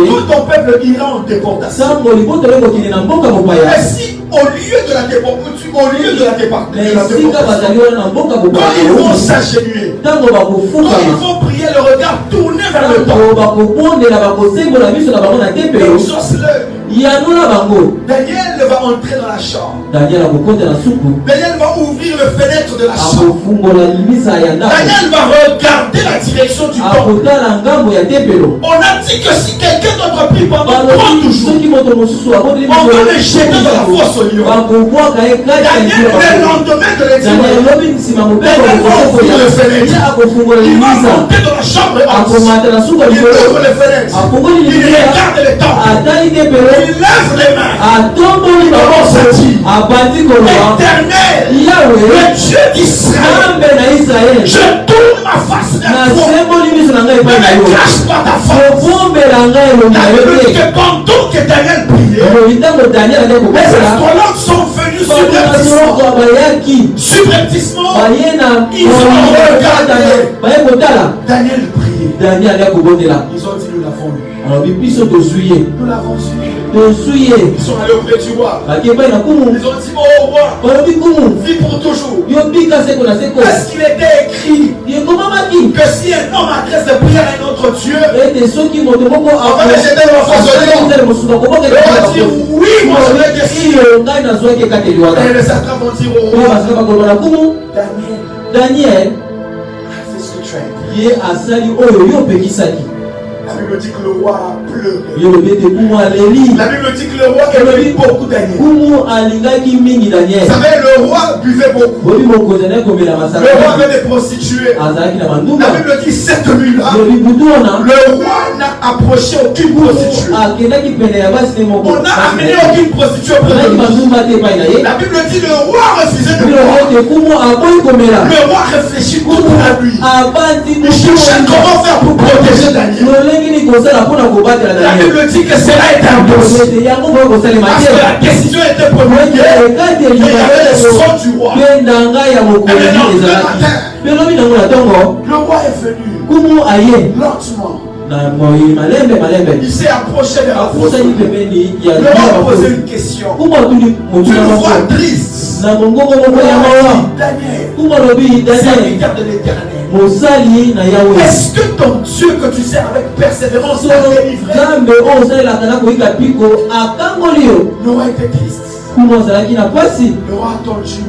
tout ton peuple ira en déportation. Et si au lieu de la déportation, quand ils vont s'agenouiller, quand ils vont prier, le regard tourné vers le temple, exauce-le. Daniel va entrer dans la chambre. Daniel va ouvrir le fenêtre de la chambre. Daniel va regarder la direction du temple. On a dit que si quelqu'un d'autre prie pendant 30 jours, on va le jeter dans la fosse aux lions. Daniel, le lendemain de l'édit, Daniel va ouvrir le fenêtre. Il va monter dans la chambre haute. Il ouvre le fenêtre. Il regarde le temple. Il lève les mains. Éternel, le Dieu d'Israël, je tourne ma face vers toi. Ne me cache pas ta face. La Bible dit que pendant que Daniel priait, les astrologues sont venus subrepticement. Ils ont regardé. Daniel priait. Ils ont dit nous l'avons lu. Nous l'avons su. Ils sont allés auprès du roi. Ils ont dit oh roi, vis pour toujours. Est-ce qu'il était écrit que si un homme adresse des prières à un autre Dieu, on va le jeter dans la fosse aux lions? Le roi dit oui, moi je l'ai question. Et les satrapes vont dire au roi, Daniel, c'est ce que tu as dit. La Bible dit que le roi a pleuré. La Bible dit que le roi aimait beaucoup Daniel. Vous savez, le roi buvait beaucoup. Le roi avait des prostituées. La Bible dit cette nuit-là, le roi n'a approché aucune prostituée. On n'a amené aucune prostituée auprès de lui. La Bible dit le roi refusait de boire. Le roi réfléchit toute la nuit. Il cherchait comment faire pour protéger Daniel. La Bible dit que cela était impossible. Parce que la décision était prenue. Il y avait le son du roi. Et le lendemain matin, le roi est venu lentement. Il s'est approché de la fosse. Le roi a posé une question. D'une voix triste. Daniel, serviteur de l'Éternel, est-ce que ton Dieu que tu sers avec persévérance t'a délivré? Le roi était triste. Le roi a tendu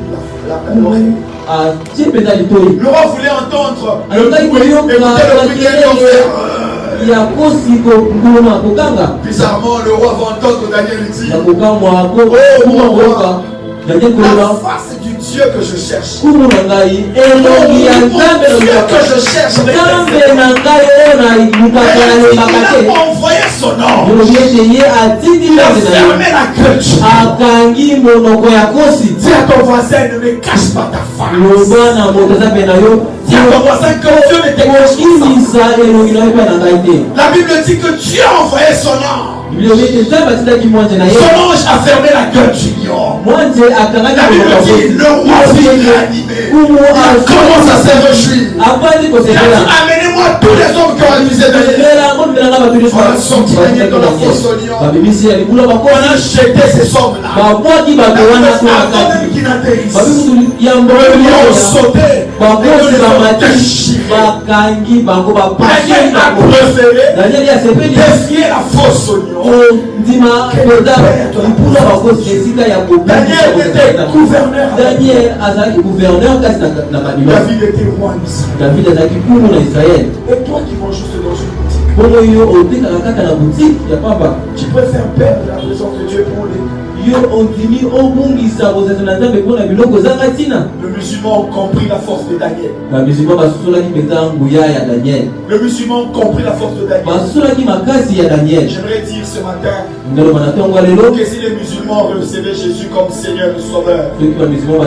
l'oreille. Le roi voulait entendre le bruit, écouter le bruit d'un enfer. Bizarrement, le roi va entendre Daniel dire: oh mon roi, la face du Dieu que je cherche. Le Dieu que je cherche. Il a envoyé son ange. Il a fermé la gueule. Dis à ton voisin, ne me cache pas ta face. Dis à ton voisin que Dieu ne te cache pas. La Bible dit que Dieu a envoyé son ange. Son ange a fermé la gueule du lion. La Bible dit le roi s'est réanimé. Il commence à se réjouir. Amenez-moi tous les hommes qui ont accusé Daniel. On a sorti Daniel dans la fosse au lion. On a jeté ces hommes-là. Avant même qu'ils n'atterrissent, le lion a sauté. Daniel a préféré défier la fosse au lion. Daniel était gouverneur. David était roi en Israël. Et toi qui manges juste dans une boutique, tu préfères perdre la présence de Dieu pour les. Le musulman a compris la force de Daniel. Le musulman a compris la force de Daniel. J'aimerais dire ce matin que si les musulmans recevaient Jésus comme Seigneur et Sauveur, le musulman a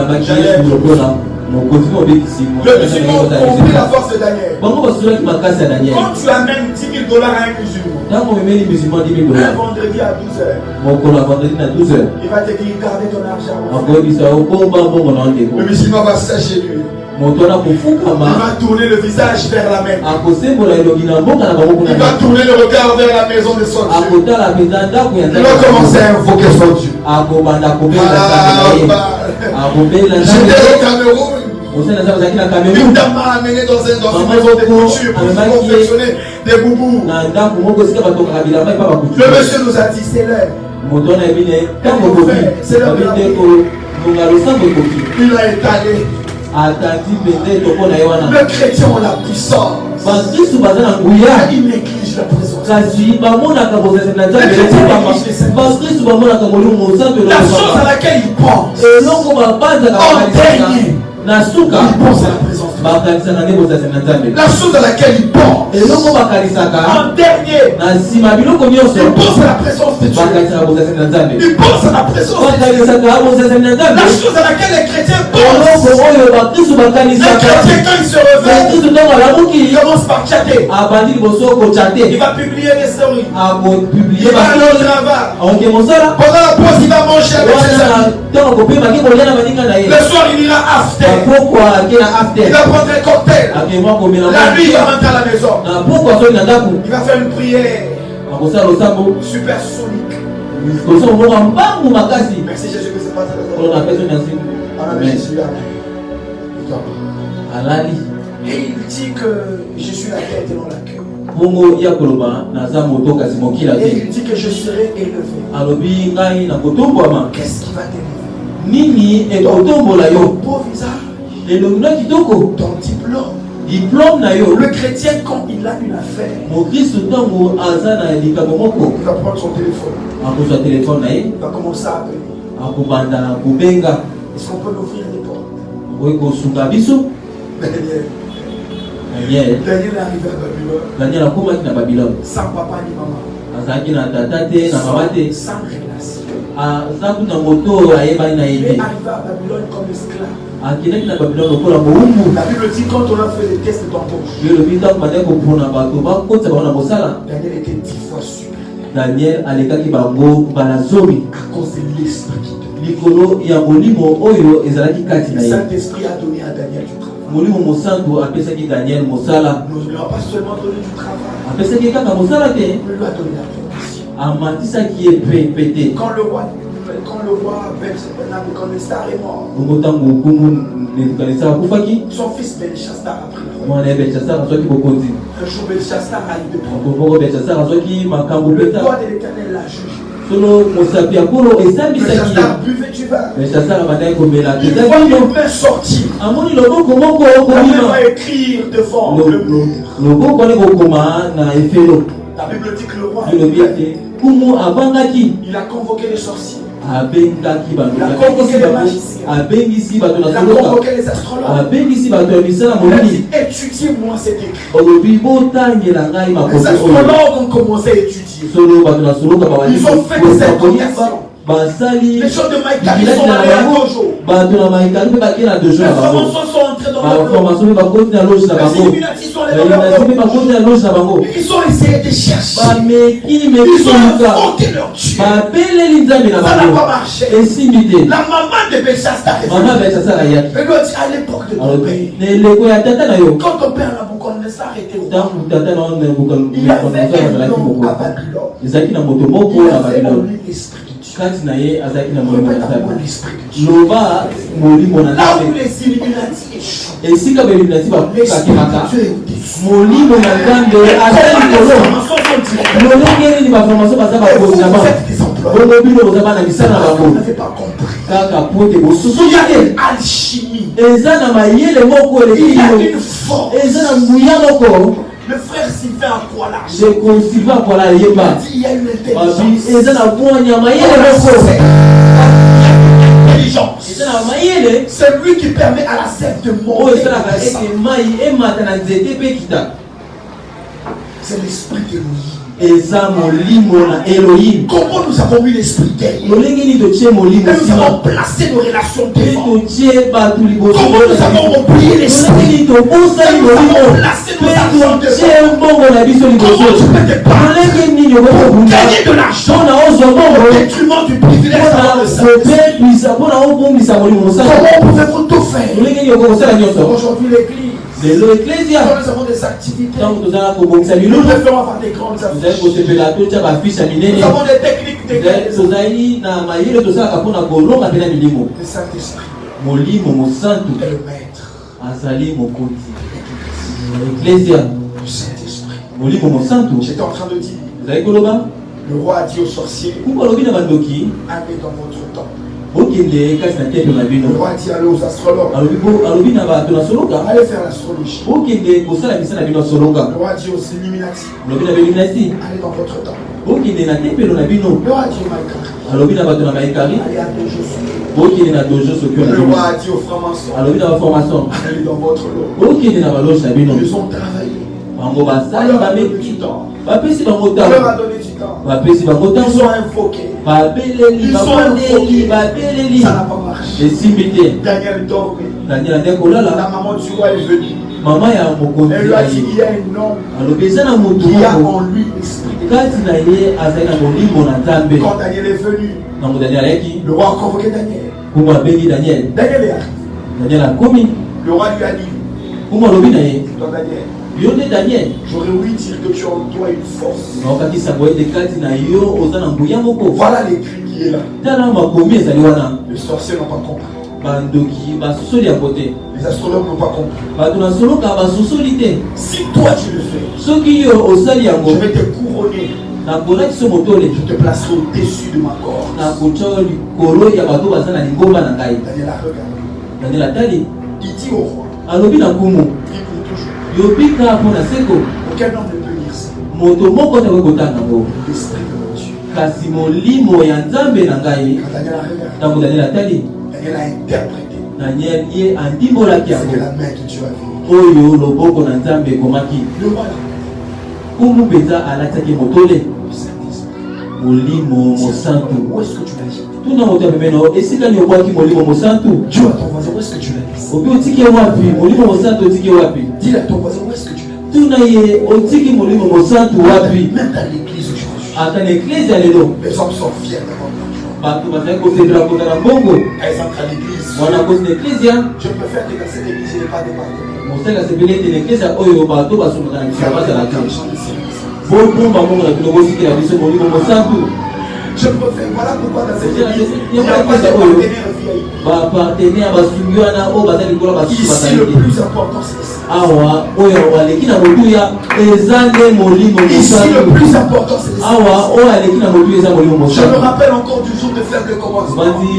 compris la force de Daniel. Quand tu amènes $10,000 à un musulman, un vendredi à 12h, il va te dire gardez ton argent. Le musulman va s'agir lui. Il va tourner le visage vers la Mecque. Il va tourner le regard vers la maison de son Dieu. Il va commencer à invoquer son Dieu. J'étais au Cameroun. Une dame m'a amené dans une maison de couture pour confectionner des boubous. Le monsieur nous a dit c'est l'heure. C'est l'heure de la vie. Il a étalé. Le chrétien a la puissance. Il néglige la présence. La chose à laquelle il pense en dernier, il pense à la présence de Dieu. La chose à laquelle il pense en dernier, il pense à la présence de Dieu. Il pense à la présence de Dieu. La chose à laquelle les chrétiens pensent. Les chrétiens quand ils se réveillent, ils commencent par chatter. Il va publier des stories. Il va aller au travail. Pendant la pause, il va manger avec ses amis. Le soir, il ira after. Il va prendre un cocktail. La nuit, il va rentrer à la maison. Il va faire une prière supersonique. Merci Jésus que c'est pas ça. Et il dit que je suis la tête et non la queue. Et il dit que je serai élevé. Qu'est-ce qui va t'élever? Ton beau visage, ton diplôme, diplôme na yo. Le chrétien, quand il a une affaire, Mon Christ ntango azana likambo moko. il va prendre son téléphone. Akozwa téléphone na ye. Il va commencer à appeler. Akobanda na kobenga. Est-ce qu'on peut l'ouvrir les portes? Okoki kosunga biso. Daniel. Daniel. Daniel est arrivé à Babylone. Daniel akomaki na Babylone. Sans papa ni maman. Azalaki na tata te na mama te. Sans relation. Aza kuna moto ayebani na ye Il est te. arrivé à Babylone comme esclave. Akendaki na Babylone lokola mowumbu. La Bible dit quand on a fait les tests d'embauche, Yo lobi ntango bandaki kopona bato bakotisa bango na mosala. Daniel était 10 fois supérieur Daniel alekaki bango bana zomi à cause de l'esprit qui te likolo ya molimo oyo ezalaki kati na Le ye. Saint-Esprit a donné à Daniel du travail. Molimo mosantu apesaki Daniel mosala. Nous ne lui avons pas seulement donné du travail, Apesaki kaka mosala te, mais lui a donné la promotion. amatisaki ye pe te. Quand le roi Nabucodonosor est mort, Bongo ntango okumu Nebukadnezar akufaki, son fils Belshazzar a pris le roi. mwana ya Belshazzar azwaki bokonzi. Un jour, Belshazzar a eu des problèmes. Bongo Belshazzar azwaki makambo Le peta. roi de l'Éternel l'a jugé. Solo mosapi ya nkolo esambisaki ye. Belshazzar buvait du vin. Belshazzar abandaki komela Il peza voit vino. une main sortir. Amoni loboko moko La main okobima. va écrire devant le mur. Loboko wana ekokoma na efelo. La Bible dit que le roi Elobi ete kumu abangaki. il a convoqué les sorciers. Abengaki bato, Il a abengisi convoqué les bato, magiciens. abengisi bato Il na a soloka, convoqué les astrologues. abengisi bato ya misala Il a molili. dit étudiez-moi cet écrit. Olobi botangela ngai Les makoki oyo. astrologues ont commencé à étudier. Solo bato na soloka Ils ont fait des incantations. basali Les gens de Maïkari bilaki sont na allés à bango, Dojo. bato na maikali mpe bakei na dojo Les na bango, francs-maçons sont entrés dans leur bloc. baformation mpe bakoti na loge na Les bango, Illuminati sont allés dans bailumasi leur mpe bloc. bakoti na loge na bango, Ils ont essayé de chercher. bameki meki Ils ont koluka, invoqué leur Dieu. babeleli nzambe na Ça n'a pas bango, marché. esimbi te. La maman de Belshazzar est Mama venue. Belshazzar ayaki. Elle lui a dit à l'époque de ton alobi père, na eleko ya tata na yo, quand ton père Nabucodonosor était roi, ntango tata na il y avait un homme à Babylone. ezalaki na moto moko Il na avait en Babylone, lui l'esprit de Dieu. kati na ye azalaki na molimo na Répète-moi nzambe. l'esprit de Dieu. Loba molimo na Là où nzambe, les Illuminati échouent, esika bailluminati l'esprit bakokakemaka, de Dieu est au-dessus. molimo na nzambe aza likolo. Lolenge nini baformation baza bakozi na bango, bongo bino boza bana misala na Vous bango, n'avez pas compris. kaka po te Il bosusuki y a te. une alchimie. Eza na mayele moko eleki Il y a bino, une force. eza na nguya moko. Le frère Sylvain a quoi là? Jeko Silva kola Il yeba, dit il y a une babi intelligence. eza na bwanya mayele Il y a moko, une intelligence. eza na mayele C'est lui qui permet à la sève de oyo monter. esalaka ete mai emata na nzete mpe kita. C'est l'esprit d'Élohim. Eza molimo na Elohim. Comment nous avons mis l'esprit derrière? Lolenge nini totie molimo Et nous nsima, avons placé nos relations mpe devant. totie bato liboso. Comment nous avons oublié l'esprit? Lolenge nini tobosani molimo, mpe totie mbongo na biso liboso. Lolenge nini okokobunda Gagner de l'argent mpona ozwa au mbongo, détriment du privilège d'avoir le Saint-Esprit. mpona obongisa molimo mosala. Comment pouvez-vous tout faire? Lolenge nini okokosala nyonso. Aujourd'hui, l'église, Lelo eklesia quand nous avons des activités, ntango tozala kobongisa nous bilulu, préférons avoir des grandes tozali affiches. kosepela totya bafishe ya minene. Nous avons des techniques d'église. Tozali na mayele tosalaka mpona kolonga mpe na milimo. Le Saint-Esprit Molimo mosantu est le maître azali mokonzi eklesia. du Saint-Esprit. Molimo mosantu J'étais en train de dire, ezali koloba le roi a dit aux sorciers, kuku alobi na bandoki allez dans votre temps. bokende kasi na temple na Le bino. roi a dit, allez aux astrologues, Alobi na bato na soloka allez faire l'astrologie. bokende kosala misa na bino ya soloka. Le roi a dit aux Illuminati, Alobi na beluminasi allez dans votre temps. bokende na tempelo na bino. Le roi a dit aux Maïkari, Alobi na bato na maekari allez à Dojo. bokende na dojo sokio na Le bino. roi a dit aux francs-maçons, Alobi na baformation allez dans votre lot. bokende na baloge na bino. Ils ont travaillé. Bango On basali leur a donné bameki du temps. bapesi bango On leur ntango, a donné du temps. bapesi bango Ils ntango, sont invoqués. babeleli Ils sont babondeli invoqués. babeleli Ça n'a pas marché. esimbi te. Daniel dormait. Daniel ande La kolala, maman du roi est venue. mama ya mokonzi Elle lui a dit, ayi il y a un homme alobi eza na motu qui a moko en lui l'esprit de Dieu. kati na ye azali na molimo na nzambe. Quand Daniel est venu, Nango Daniel ayaki, le roi a convoqué Daniel. kumu abengi Daniel. Daniel est arrivé. Daniel akomi, Le roi lui a dit, kumu alobi na ye, toi Daniel, yo nde Daniel j'aurais ouï dire que tu as en toi une force. naokakisa boye ete kati na yo oza na nguya moko. Voilà l'écrit qui est là. Tala makomi ezali wana, Les sorciers n'ont pas compris. bandoki basosoli yango te, Les astrologues n'ont pas compris. bato na soloka basosoli te. Si toi tu le fais, Soki yo osali yango, je vais te couronner. nakolaki so motole, Je te placerai au-dessus de ma corde. nakotya likolo ya bato baza na lingomba na ngai. Daniel a regardé. Daniel atali Il dit au roi, alobi na kumu, écoute toujours. yobika mpona seko Aucun homme ne peut lire ça. moto moko takoki kotanga ngo L'esprit de mon Dieu. kasi molimo ya nzambe na ngai Quand Daniel a regardé, ntango daniel atali Daniel a interprété daniel ye andimbolaki ce que yango la main de Dieu avait. oyo loboko na nzambe ekomaki Le roi kumu mpenza alatiaki motole du Saint-Esprit. molimo mosantu Où est-ce que tu l'as dit? tuna moto ya pembeni esika nini obwaki molimo mosantu Dis à ton voisin, où est-ce que tu l'as dit? obi otiki wapi molimo mosantu otiki wapi Dis à ton voisin, où est-ce que tu l'as dit? tuna ye otiki molimo mosantu wapi Même dans l'église aujourd'hui, ata na eklise ya lelo les hommes sont fiers d'avoir de l'argent. bato bazali kosepela kota na mbongo Quand ils entrent à l'église, wana kosi na eklise ya je préfère que dans cette église, il n'y ait pas de partenaires. mosali asepeli ete na eklise ya oyo bato basungaka na biso bazala te L'argent de service. bobomba mbongo na bino bosikela biso molimo mosantu Je préfère, voilà pourquoi dans cette église, il n'y a a pas de partenaires VIP. bapartenaire basungi wana oyo baza likolo basusu Ici, bazali le te plus important, c'est ça. awa oyo aleki na motuya eza nde molimo Ici, le mosantu plus important, c'est ça. awa oyo aleki na motuya eza molimo Je me mosantu rappelle encore du jour de faible commencement. bandi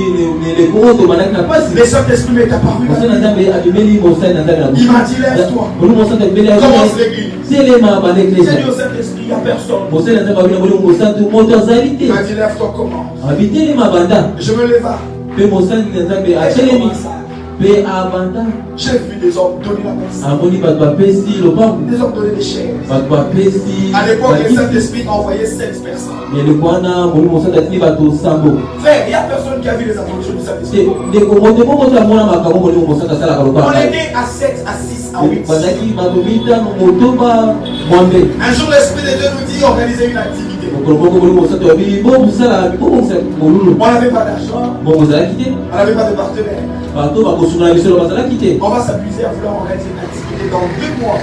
leleko oyo tobanaki na pasi Le Saint-Esprit m'est apparu. mosali na nzambe abimeli mosali na nzambe na Il m'a dit, lève-toi. molimo mosantu abimeli Commence l'église. selema banda C'est eklesa dit au Saint-Esprit, il n'y a personne. mosali na nzambe abina molimo mosantu moto azali te Il m'a dit, lève-toi, commence. abitelema banda Je me leva. mpe mosali na nzambe Et je atelemi commence à- mpe abanda J'ai vu des hommes donner la personne. amoni bato bapesi lopango Des hommes donner des chaises. bato bapesi À l'époque, le bakiti. Saint-Esprit envoyait 16 personnes. eleko wana molimo mosantu atili bato sambo Frère, il n'y a personne qui a vu les apostles du te Saint-Esprit. ndeko moto moko to amona makambo molimo mosantu asalaka On lopango était à 7, à 6, à 8. bazalaki bato mitano motoba mwambe Un jour, l'Esprit de Dieu nous dit organiser une activité. mokolo moko molimo mosantu abi bobosala molulu On n'avait pas d'argent, bongo ozalaki te on n'avait pas de partenaire. bato bakosungana bisolo bazalaki te On va s'amuser à vouloir organiser une activité dans 2 mois.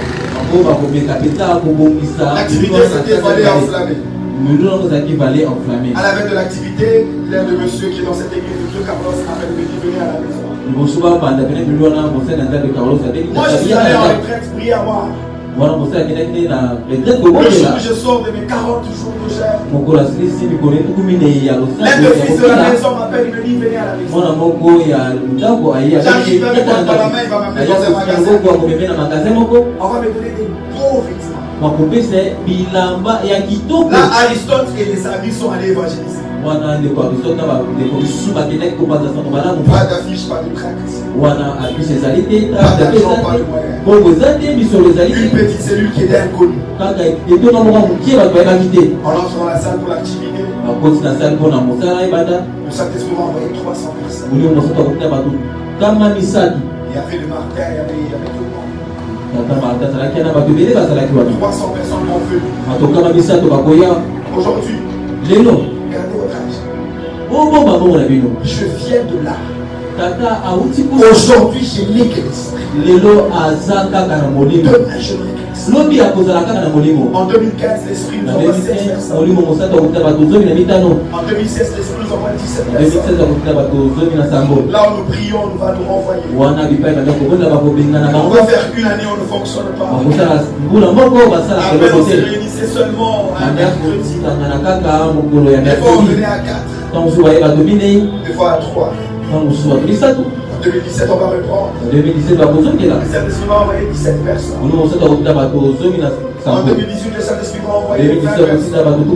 bango bakomeka mpenza kobongisa L'activité, c'était valet enflammé. molulu nango ezalaki vale enflammé À la fin de l'activité, l'un de monsieur qui est dans cette église, M. Carlos, appelle me dit venez à la maison. liboso babanda pene molulu wana mosali na nzambe karolos abengi Moi, je suis allé en retraite, prier à moi. wana mosali akendaki te na retraite Le jour kobondela où je sors de mes 40 jours de jeûne, mokolo asilisi mikolo etuku minei ya l'un des fils de la losala maison m'appelle, il me dit venez à la maison. mwana moko ya ndako J'arrive avec moi dans la main, il va m'amener dans un magasin. ayako akomeme na magasin moko On va me donner des beaux vêtements. bakopesa bilamba ya kitoko Là, Aristote et les amis sont allés évangéliser. wana ndeko aristote na bandeko misusu bakendaki kopanza sango malamu Pas d'affiche, pas de tract. wana abisi ezali te Pas tracte eza d'argent, pas te de moyens. bongo eza te misolo ezali Une te petite cellule qui était inconnue. kaka etonga moko mokie bato bayebaki te On entre dans la salle pour l'activité. bakoti na sali mpona mosala ebanda Le Saint-Esprit m'a envoyé 300 personnes. molimo mosantu akotina bato kama misato Il y avait le Martin, il y avait tout le monde. tata marta azalaki na bato ebele bazalaki wana 300 personnes m'ont venu. bato kama misato bakoya Aujourd'hui, lelo regardez votre âge. bobomba bongo na bino Je viens de là. tata auti kuna Aujourd'hui, je n'ai que l'esprit. lelo aza kaka na molimo Demain, je n'aurai que l'esprit. lobi akozala kaka na molimo En 2015, l'esprit nous na envoie 16 2015 personnes. molimo mosantu akotina bato 15 En 2016, l'esprit nous envoie 17 na personnes. 2016 akotina bato 17 Là où nous prions, on va nous renvoyer. wana bipai banda kobonda bakobengana On bango va faire une année, on ne fonctionne pas. bakosala mbula moko basalaka Après, on eloko se te réunissait seulement un banda mercredi. kosangana kaka mokolo ya Des fois, on mercredi venait à 4. ntango mosusu baye bato minei Des fois à 3. ntango mosusu bato misato En 2017, on va reprendre. na 2017 bakozongela Le Saint-Esprit m'a envoyé 17 personnes. molimo mosantu akotina bato 17 En 2018, le Saint-Esprit m'a envoyé 20 2017 personnes. akotina bato 12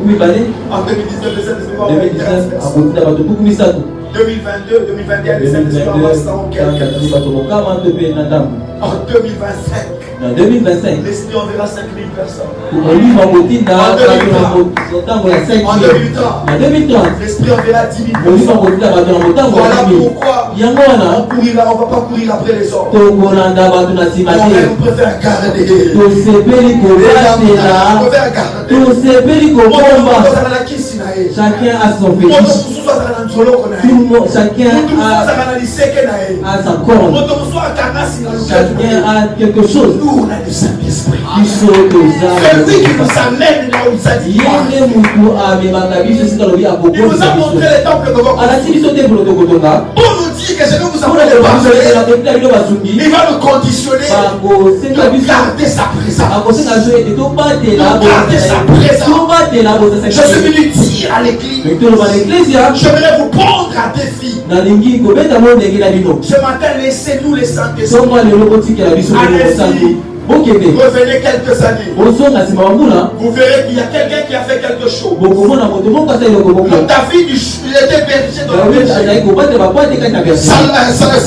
En 2019, le Saint-Esprit m'a envoyé 15 2019 personnes. akotina bato 13 2022, 2021, le Saint-Esprit m'a envoyé 100 quelques. bato mokama to mpe na ndambo En 2025, na 2025 l'Esprit enverra 5000 personnes. molimo akotinda bato na motango ya 5 En 2030, na 2030 l'Esprit enverra 10 000 molimo personnes. akotinda bato na motango ya Voilà 10 000 pourquoi yango wana on va pas courir après les hommes. tokolanda bato na nsima On te préfère garder. tosepeli On kobatela préfère garder. tosepeli kobomba chacun a son fétiche tout le monde chacun a sa corne chacun a quelque chose Nous, on a du Saint-Esprit. biso Celui qui nous toza amène là où il s'est dit. ye nde mutu amemaka biso esika lobi Il nous a akokotisa montré biso les temples que vous alati biso tempelo tokotonga pour nous dire que ce que vous mpona avez kobasolela parlé, tepela bino basungi il va nous conditionner bakosenga de biso garder sa présence. akosenga biso ete tobatela Garder sa présence. tobatela Je suis venu dire à l'église, toloba na eklesia j'aimerais vous prendre à défi. nalingi kobeta mo ndenge na bino Ce matin, laissez-nous les Saint-Esprit. somwa lelo kotikela biso Allez-y, Revenez quelques années. Vous verrez qu'il y a quelqu'un qui a fait quelque chose. Quand David il était berger dans le berger,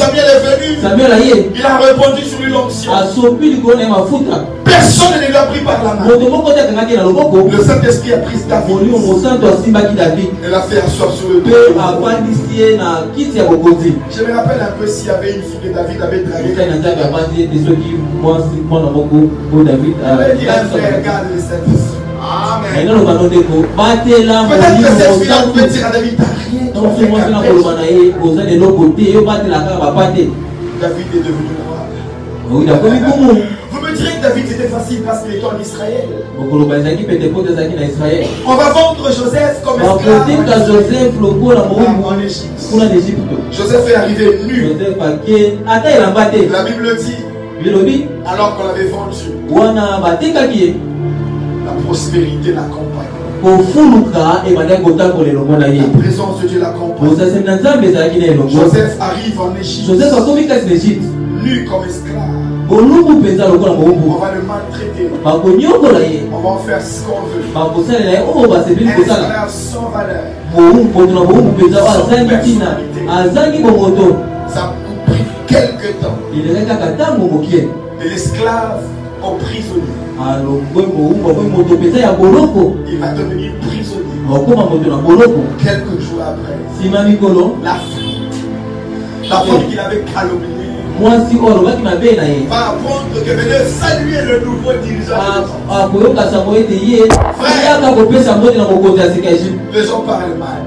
Samuel est venu. Il a répondu sur lui l'onction. Personne ne lui a pris par la main. Le Saint-Esprit a pris David et l'a fait asseoir sur le trône. Je me rappelle un peu s'il y avait une fille que David avait draguée. David a fait regarder le service. Amen. Peut-être que cette fille-là pouvait dire à David, t'as rien qui fait David est devenu roi. Vous me direz que David c'était facile parce qu'il était en Israël. On va vendre Joseph comme esclave en Égypte. Joseph est arrivé nu. La Bible dit, alors qu'on l'avait vendu, la prospérité l'accompagne. La présence de Dieu l'accompagne. Joseph arrive en Égypte. Nu comme esclave. On va le maltraiter. On va en faire ce qu'on veut. Un esclave sans valeur. Ça a pris quelque temps. Et l'esclave emprisonné. Il va devenir prisonnier. Quelques jours après, la femme qu'il avait calomniée va apprendre que venait saluer le nouveau dirigeant. Les gens parlent mal.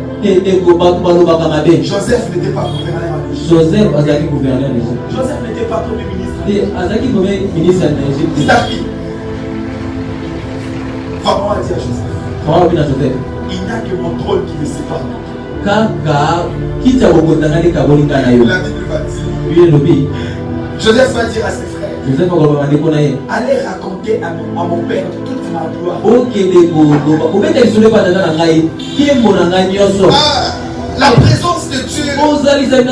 Joseph n'était pas gouverneur en Égypte. Joseph n'était pas premier ministre. C'est à qui? Pharaon a dit à Joseph, il n'y a que mon trône qui me sépare. La Bible va dire, Joseph va dire à ses frères, allez raconter à mon père toute ma gloire. La présence de Dieu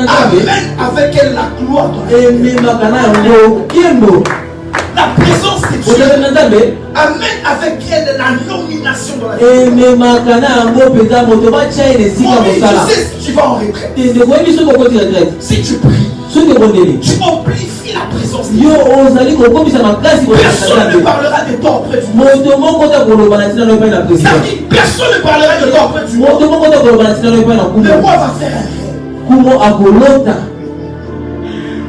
amène avec elle la gloire de Dieu. La présence de Dieu amène avec elle la nomination dans la vie. Tu sais si tu vas en retraite. Si tu pries, tu amplifies la présence de Dieu. Personne ne parlera de toi auprès du monde. Personne ne parlera de toi auprès du monde. Le roi va faire un rêve.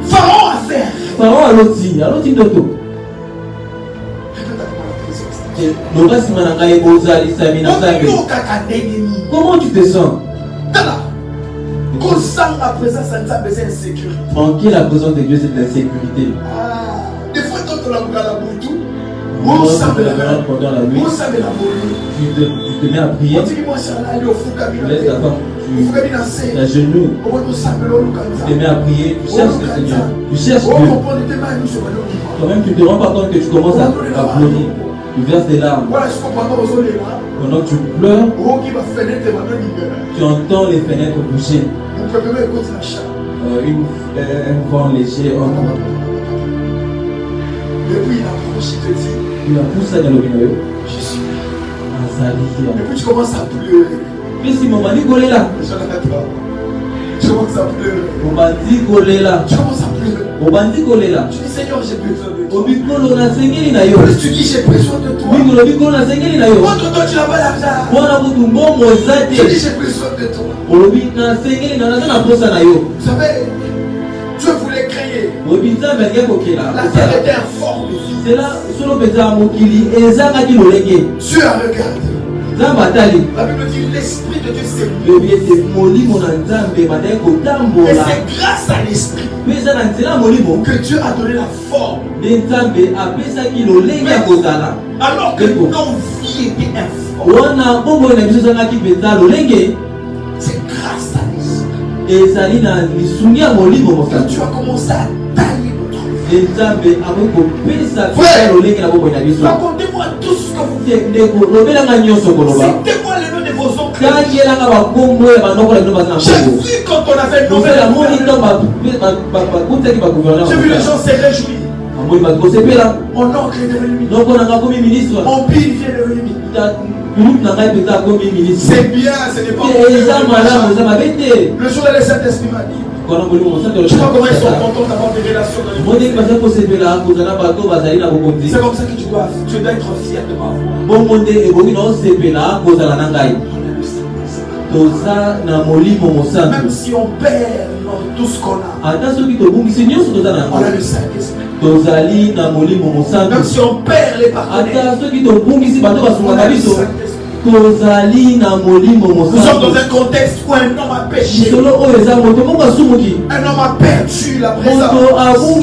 Pharaon a fait un rêve. Comment tu te sens? Tranquille, la présence de Dieu, c'est de la sécurité. Des fois, quand on a la boutou, pendant la nuit, tu te mets à prier. Laisse ta femme, tu t'agenouilles, tu te mets à prier, tu cherches le Seigneur, tu cherches Dieu. Toi-même, tu ne te rends pas compte que tu commences à pleurer. Tu verses des larmes. Pendant que tu pleures, tu entends les fenêtres bouger. Un vent léger. Il a poussé dans le vinaigre. Je suis. Et puis tu commences à pleurer. Mais si mon mari est là. Tu commences à pleurer. Mon mari est là. Tu commences à pleurer. Mon mari est là. Tu dis Seigneur, j'ai besoin de toi. Plus tu dis j'ai besoin de toi. Contre toi tu n'as pas l'argent. Je dis j'ai besoin de toi. Vous savez, Dieu voulait créer. La terre était informe. C'est là, Dieu a regardé. La Bible dit l'esprit de Dieu s'est mouillé. Et c'est grâce à l'esprit que Dieu a donné la forme. Alors que l'envie était informe. C'est grâce à l'esprit que tu as commencé à tailler notre vie. Racontez-moi tout ce que vous faites. Citez-moi les noms de vos oncles. J'ai vu quand on avait nommé la j'ai vu les gens se réjouir. Mon oncle est devenu ministre. Mon pile vient devenu ministre. C'est bien, ce n'est pas le jour de Saint-Esprit m'a dit. Je sais pas comment ils sont contents d'avoir des relations dans les familles. C'est comme ça que tu dois être fier de moi. Même si on perd tout ce qu'on a, on a le Saint-Esprit. Même si on perd les partenaires, nous sommes dans un contexte où un homme a péché. Un homme a perdu la présence. Il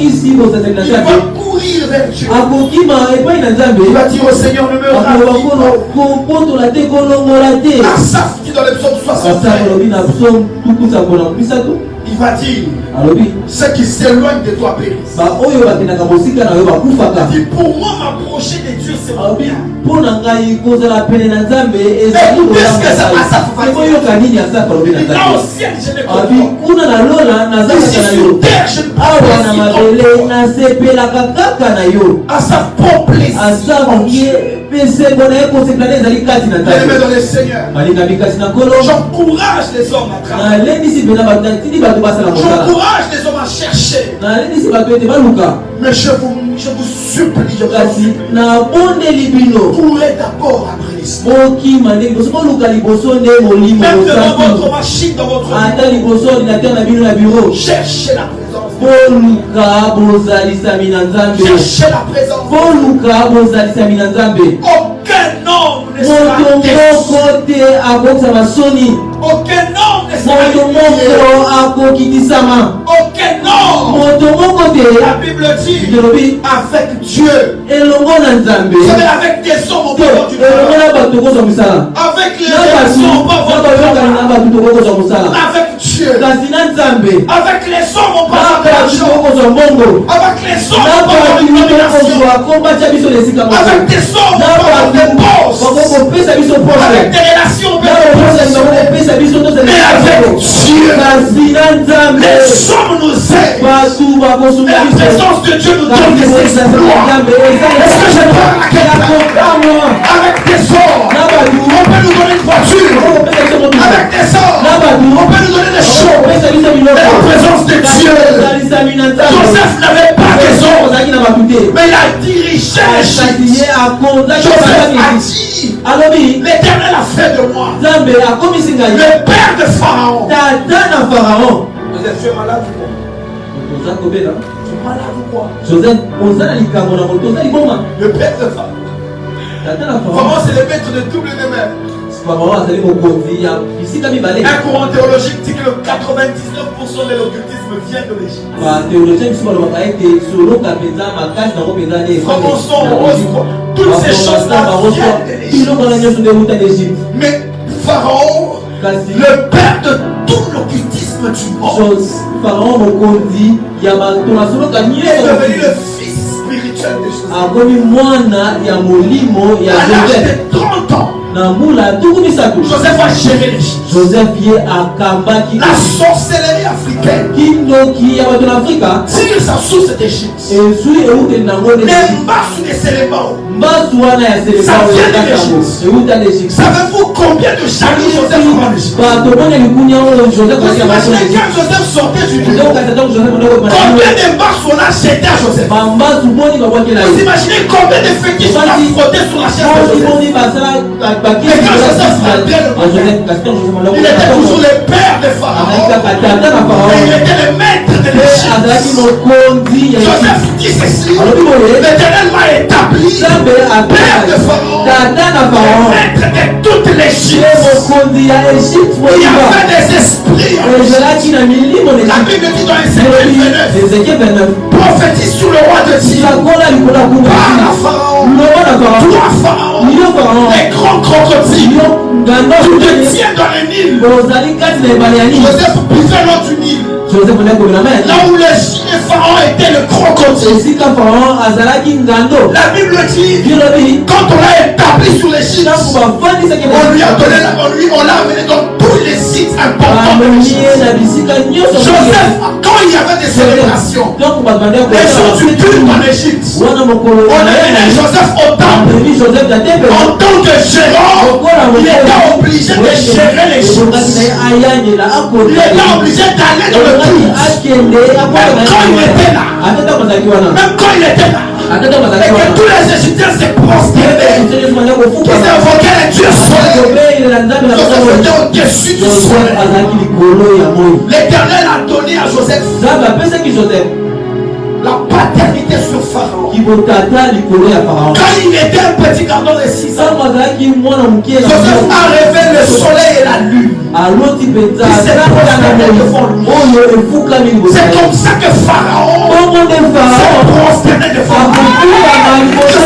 va courir vers Dieu. Il va dire au Seigneur, ne me ravis pas. Asaph dit dans le psaume 63. Il va dire, ceux qui s'éloignent de toi périssent. Il dit, pour moi m'approcher de Dieu c'est mon bien. Mais qu'est-ce que ça là au ciel je ne comprends pas. Ici sur terre je ne comprends pas. Asaph prend plaisir en Dieu. Bien-aimé dans le Seigneur, j'encourage les hommes à travailler. J'encourage les hommes à chercher. Mais je vous supplie, courez d'abord après l'histoire. Même devant votre machine, dans votre vie, cherchez la présence. Cherchez la présence. Aucun homme ne sera déçu. Aucun homme ne sera déçu. Aucun homme. La Bible dit avec Dieu. Vous savez, avec des hommes on peut avoir du travail. Avec les hommes on peut avoir du travail. Avec Dieu. Avec les hommes on peut avoir de l'argent. Avec les hommes on peut avoir une domination. Avec des hommes on peut avoir des postes. Avec des relations on peut avoir des postes. Mais avec Dieu, les hommes nous aident. Et la présence de Dieu nous donne des exploits. Est-ce que je parle à quelqu'un? Avec des hommes, on peut nous donner une voiture. Avec des hommes, on peut nous donner des choses. Et la présence de Dieu. Joseph n'avait pas des hommes, mais il a dirigé les Joseph a dit, l'Éternel a fait de moi le père de Pharaon. Joseph, tu es malade ou quoi? Tu es malade ou quoi? Le père de Pharaon. Pharaon c'est le maître de tous les mères. Un courant théologique dit que le 99% de l'occultisme vient de l'Égypte. Toutes ces choses-là viennent de l'Égypte. Mais Pharaon, le père de tout l'occultisme du monde, est devenu le fils spirituel de Joseph. À l'âge de 30 ans, Joseph a géré l'Égypte. La sorcellerie africaine tire sa source d'Égypte. Les masses des éléments, ça vient de l'Égypte. Savez-vous combien de jaloux Joseph a en Égypte? Vous imaginez quand Joseph sortait du bureau, combien de masses on a jeté à Joseph? Vous imaginez combien de fétiches on a frotté sur la chaise de Joseph? Mais quand Joseph rappelait il était toujours le père de Pharaon. Et il était le maître de l'Égypte. Joseph dit ceci, l'Éternel m'a établi père de Pharaon, maître de toute l'Égypte. Il y avait des esprits en Égypte. La Bible dit dans Ézéchiel 29, prophétise sur le roi de Tyr. Parle à Pharaon. Toi Pharaon, les grands crocodiles, tu te tiens dans le Nil. Joseph buvait l'eau du Nil. Là où les pharaons étaient le crocodile. La Bible dit, quand on l'a établi sur l'Égypte, on lui a donné, on l'a amené dans tous les sites importants de l'Égypte. Joseph, quand quand il y avait des célébrations, les gens du culte en Égypte, on amenait Joseph au temple. En tant que gérant, il était obligé de gérer les choses. Il était obligé d'aller dans le culte. Même quand il était là, et que tous les Égyptiens se prosternaient, qu'ils invoquaient les dieux solaires, Joseph était au-dessus du soleil. L'Éternel a donné à Joseph la paternité sur Pharaon. Quand il était un petit garçon de 6 ans, Joseph a rêvé le soleil et la lune. C'est comme ça que Pharaon s'est prosterné devant lui. Je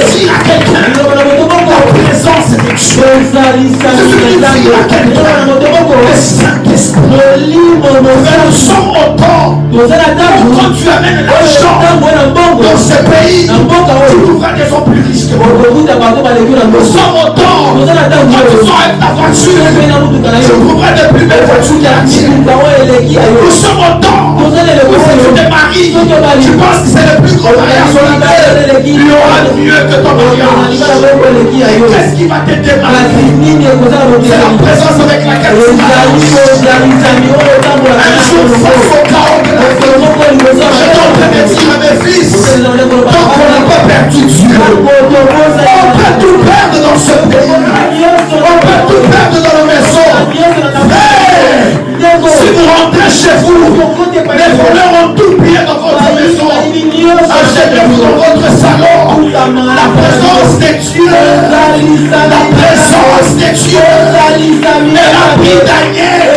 suis dit à quelqu'un, la présence de Dieu. Je suis dit à quelqu'un, le Saint-Esprit. Nous sommes au temps où quand tu amènes l'argent dans ce pays, tu trouveras des gens plus riches que moi. Nous sommes au temps où quand tu sors avec ta voiture, tu trouveras de plus belles voitures que la tienne. Nous sommes au temps où si tu te maries, tu penses que c'est le plus grand mariage sur la terre. Il y aura mieux que ton mariage. Qu'est-ce qui va te démarrer? C'est la présence avec laquelle tu marches. Un jour face au chaos de la vie, je suis en train de dire à mes fils, donc on n'a pas perdu Dieu. On peut tout perdre dans ce pays. On peut tout perdre dans nos maisons. Si vous rentrez chez vous, les voleurs ont tout pillé dans votre maison. Achetez-vous dans votre salon. La présence de Dieu. La présence de Dieu. Elle a pris Daniel.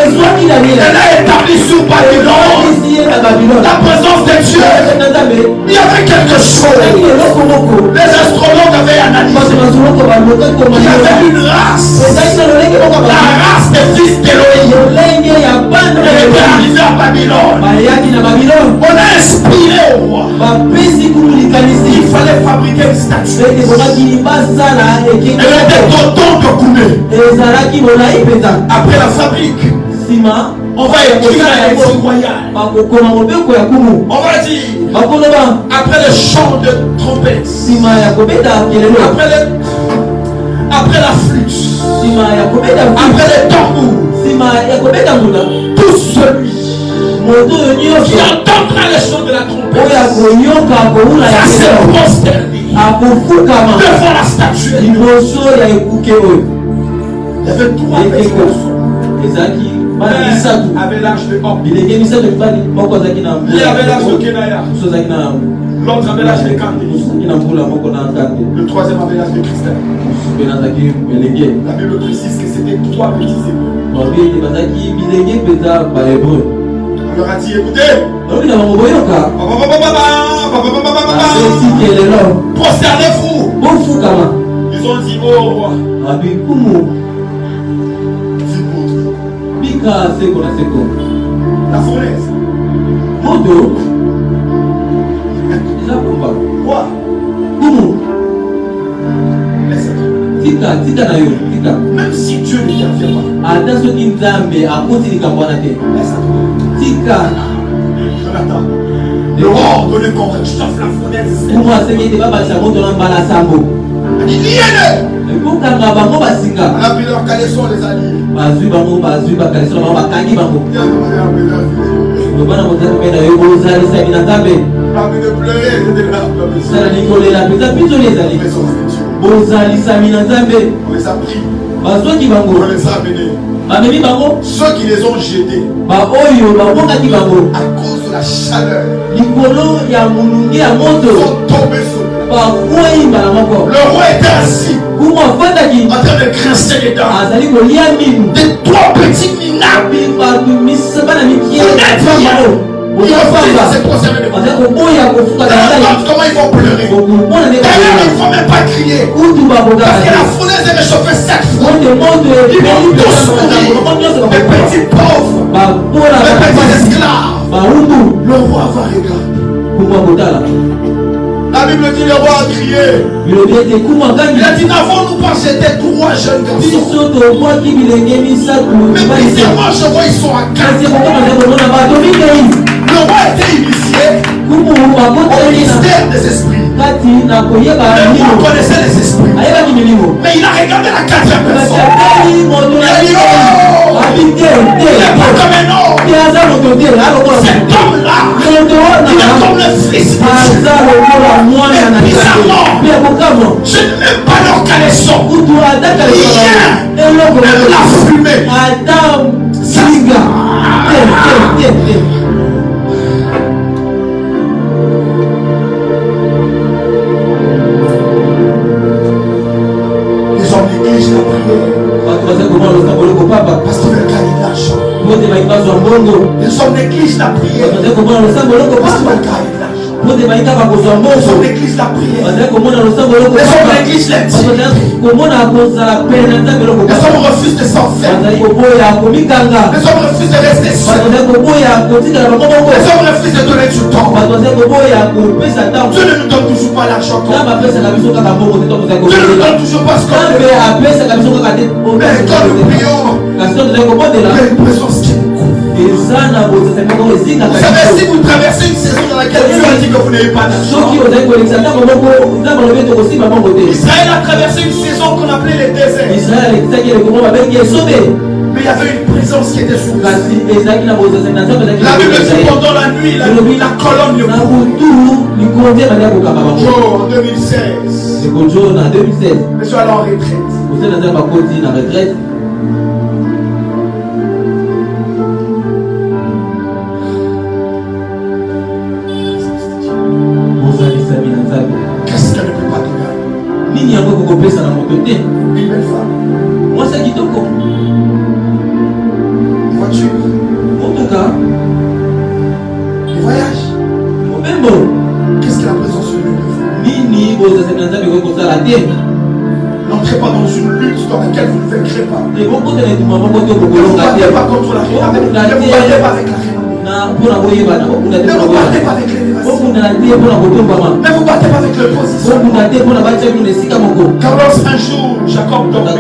Elle a établi sur Babylone. La présence de Dieu. Il y avait quelque chose. Les astrologues avaient analysé. Il y avait une race. La race des fils d'Élohim. Elle était arrivée à Babylone. On a inspiré au roi. Il fallait fabriquer une statue. Elle était autant que Koumé. Après la fabrique, on va écrire la lettre royale. On va dire, après le chant de trompette, après la flûte, après le tambour, tout celui qui entendra le chant de la trompette va se prosterner devant la statue. Il y avait 3 personnes. Avait l'âge de Hope. Lui avait l'âge de Kenaya. L'autre avait l'âge de Kandi. Le troisième avait l'âge de Christelle. La Bible précise que c'était 3 petits Hébreux. On leur a dit, écoutez, prosternez-vous. Ils ont dit, oh roi, la fournaise. Quoi? Même si Dieu n'intervient pas, laisse Jonathan, le roi a ordonné qu'on réchauffe la fournaise. Il dit, liez-le. On a pris leur caleçon, les alliés. On les a pris. On les a amenés. Ceux qui les ont jetés à cause de la chaleur sont tombés sur eux. Le roi était assis en train de grincer les dents. Des 3 petits minables. Ils vont se conserver devant. Comment ils vont pleurer? D'ailleurs, il ne faut même pas crier. Parce que la fournaise est réchauffée 7 fois. Ils vont tous mourir. Les petits pauvres. Les petits esclaves. Le roi va regarder. La Bible dit le roi a crié. Il a dit, n'avons-nous pas jeté 3 jeunes garçons? Mais bizarrement, je vois ils sont à 4. Le roi au mystère des esprits. Le roi connaissait les esprits. Mais il a regardé la quatrième personne. Il a dit, oh, il n'est pas comme un homme. Cet homme-là, il est comme le fils de Dieu. Et bizarrement, je ne mets pas leur caleçon. Même la fumée. Les hommes négligent la prière parce qu'ils veulent gagner de l'argent. Les hommes négligent la prière parce qu'ils veulent gagner de l'argent. Les hommes négligent la prière. Les hommes négligent l'intimité. Les hommes refusent de s'enfermer. Les hommes refusent de rester seuls. Les hommes refusent de donner du temps. Dieu ne nous donne toujours pas l'argent. Dieu ne nous donne toujours pas ce qu'on veut. Mais quand nous prions, il y a une présence qui nous couvre. Vous savez, si vous traversez une saison dans laquelle Dieu a dit que vous n'avez pas d'argent, Israël a traversé une saison qu'on appelait les déserts. Mais il y avait une présence qui était sur la Bible dit pendant la nuit, la colonne le couvre. Joe en 2016. Je suis allé en retraite. Qu'est-ce qu'elle ne peut pas te donner? Une belle femme. Une voiture. Des voyages. Qu'est-ce que la présence de Dieu? N'entrez pas dans une lutte dans laquelle vous ne vaincrez pas. Ne vous battez pas contre la renommée. Ne vous battez pas avec la renommée. Ne vous battez pas avec l'élévation. Ne vous battez pas avec le positionnement. Carlos, un jour, Jacob dormait.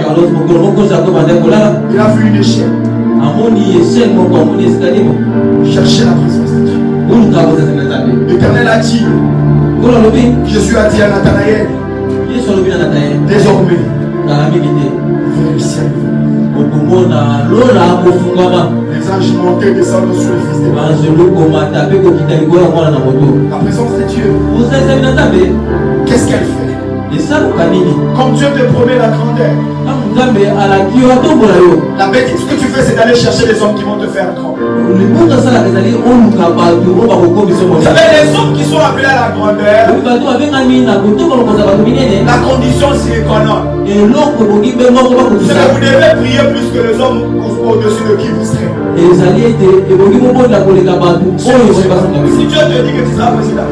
Il a vu une échelle. Cherchez la présence de Dieu. L'Éternel a dit, Jésus a dit à Nathanaël, désormais, le ciel. Les anges montaient et descendaient sur le fils des hommes. La présence de Dieu, qu'est-ce qu'elle fait? Comme Dieu te promet la grandeur, la bêtise, ce que tu fais, c'est d'aller chercher les hommes qui vont te faire grand. Vous savez, les hommes qui sont appelés à la grandeur, la condition c'est économe. Vous devez prier plus que les hommes au-dessus de qui vous serez. Si Dieu te dit que tu seras président,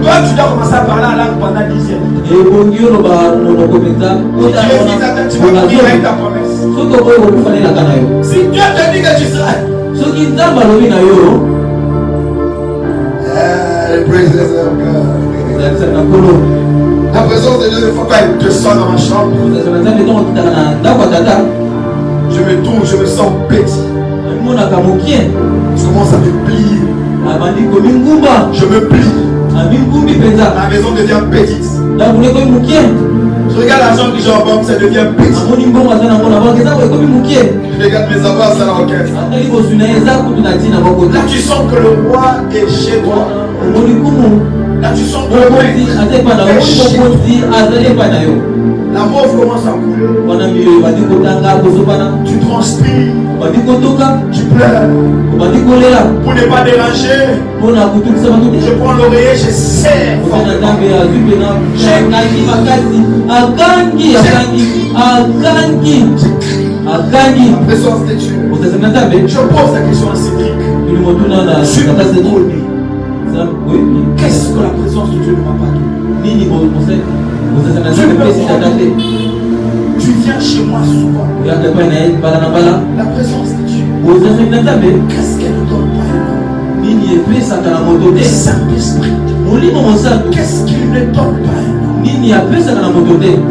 toi tu dois commencer à parler à langue pendant 10 ans. Tu vas prier avec ta promesse. Si Dieu te dit que tu seras, la présence de Dieu, il ne faut pas être de sang dans ma chambre. Je me tourne, je me sens petit. Je commence à me plier. Je me plie. La maison devient petite. Je regarde l'argent que j'ai en banque, ça devient petit. Je regarde mes avoirs, ça l'enquête. Là, tu sens que le roi est chez toi. Là, tu sens que le roi est chez toi. La mauve commence à couler. Tu transpires. Tu pleures. Pour ne pas déranger, je prends l'oreiller, je serre. La présence de Dieu. Je pose la question à Cédric. Qu'est-ce que la présence de Dieu ne m'a pas donné? Tu viens chez moi souvent. La présence de Dieu. Qu'est-ce qu'elle ne donne pas? Le Saint-Esprit. Qu'est-ce qu'il ne donne pas? Le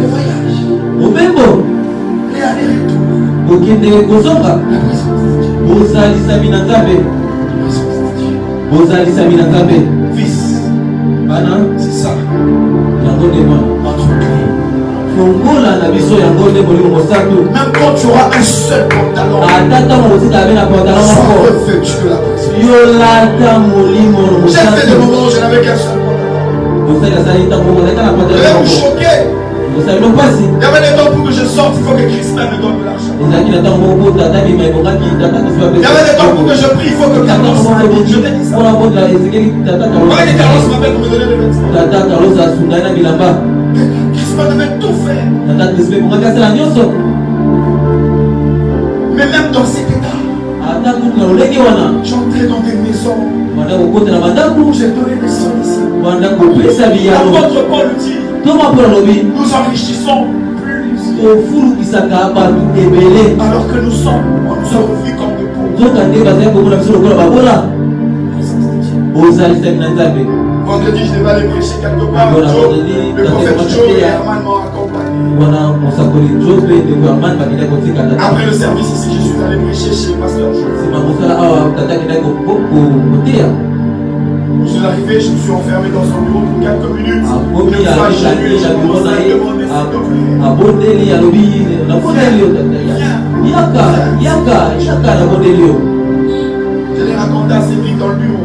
voyage. Les allers-retours. La présence de Dieu. Fils. C'est ça. Notre clé. Même quand tu auras un seul pantalon, sois revêtu de la présence. J'ai fait des moments où je n'avais qu'un seul pantalon. Je vais vous choquer. Il y avait des temps pour que je sorte, il faut que Crispin me donne de l'argent. Il y avait des temps pour que je prie, il faut que Carlos m'aide. Je t'ai dit ça. Voilà que Carlos m'appelle pour me donner le vêtement. Crispin devait tout faire. Mais même dans cet état, j'entrais dans des maisons où j'ai donné des sollicitations. L'apôtre Paul dit, nous enrichissons plus alors que nous sommes vus comme des pauvres. Vendredi, je devais aller prêcher quelque part. Le prophète Joe et Herman m'ont accompagné. Après le service ici, je suis allé prêcher chez Pasteur Joe. Je suis arrivé, je me suis enfermé dans son bureau pour quelques minutes. Une fois j'ai lu, j'ai commencé à demander je l'ai raconté à Cédric dans le bureau.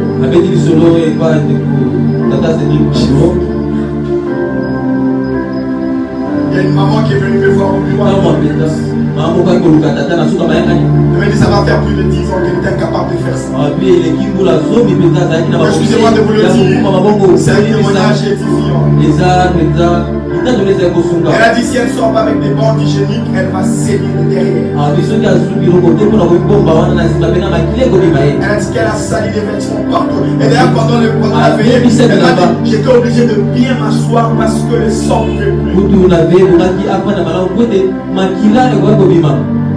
Il y a une maman qui est venue me voir au bureau. Elle m'a dit ça va faire plus de 10 ans qu'elle est incapable de faire ça. Excusez-moi de vous le dire, c'est un témoignage édifiant. Elle a dit si elle ne sort pas avec des bandes hygiéniques, elle va saigner de derrière. Elle a dit qu'elle a sali les vêtements partout. Et d'ailleurs pendant la veillée, elle m'a dit j'étais obligé de bien m'asseoir parce que le sang ne fait plus.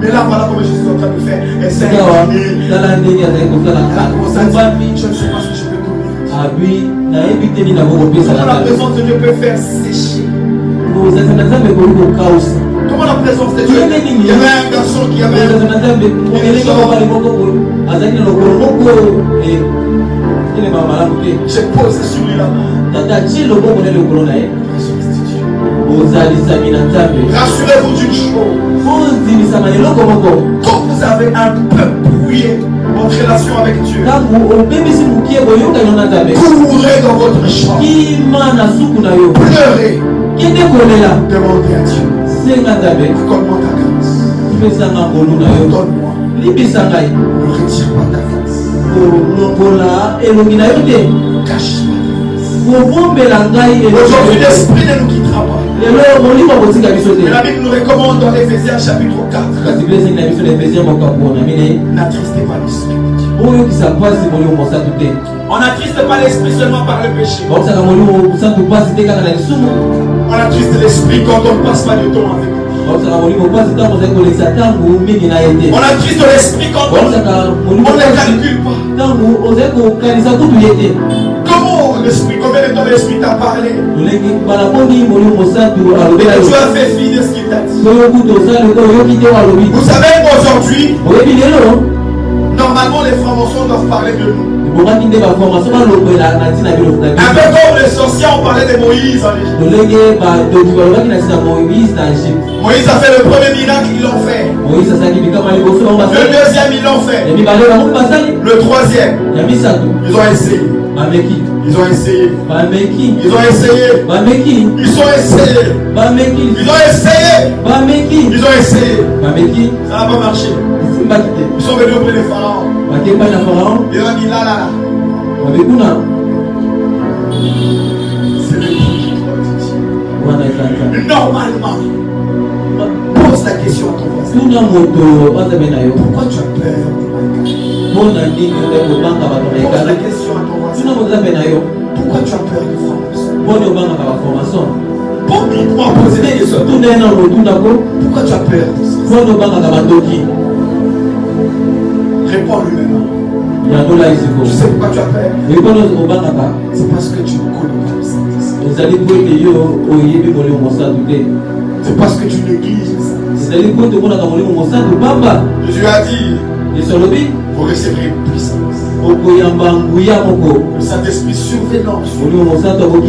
Mais là voilà comment je suis en train de faire. Elle s'est inclinée. Elle a commencé à dire je ne sais pas ce que je peux donner. Comment la présence de Dieu peut faire sécher. Comment la présence de Dieu. Il y avait un garçon qui avait j'ai posé sur lui la main. Rassurez-vous d'une chose. Quand vous avez un peu brouillé votre relation avec Dieu, courez dans votre chambre, pleurez, demandez à Dieu, accorde-moi ta grâce, donne-moi, ne retire pas ta face, cache pas. Aujourd'hui l'esprit ne nous quittera pas. Mais la Bible nous recommande dans Éphésiens chapitre 4. N'attristez pas l'esprit. On n'attriste pas l'esprit seulement par le péché. On attriste l'esprit quand on ne passe pas du temps avec lui. On attriste l'esprit quand on ne calcule pas. Comment l'esprit, combien de temps l'esprit t'a parlé? Et tu as fait fi de ce qu'il t'a dit. Vous savez aujourd'hui, normalement les francs-maçons doivent parler de nous. Un peu comme les sorciers ont parlé de Moïse en Égypte. Moïse a fait le premier miracle, ils l'ont fait. Le deuxième, ils l'ont fait. Le troisième, ils ont essayé. Ils ont essayé. Ils ont essayé. Ils ont essayé. Ils ont essayé. Ça n'a pas marché. Ils sont venus auprès des pharaons. Ils ont dit là. C'est le qui doit te dire. Normalement, pose la question à ton voisin. Pourquoi tu as peur de Pose la question à ton voisin. Pourquoi tu as peur de franc-maçon? Moi, poser des questions. Pourquoi tu as peur de ça? Réponds-lui maintenant. Tu sais pourquoi tu as peur? C'est parce que tu ne connais pas le Saint-Esprit. C'est parce que tu négliges le Saint-Esprit. Jésus a dit vous recevrez une puissance. Le Saint-Esprit survenant sur vous.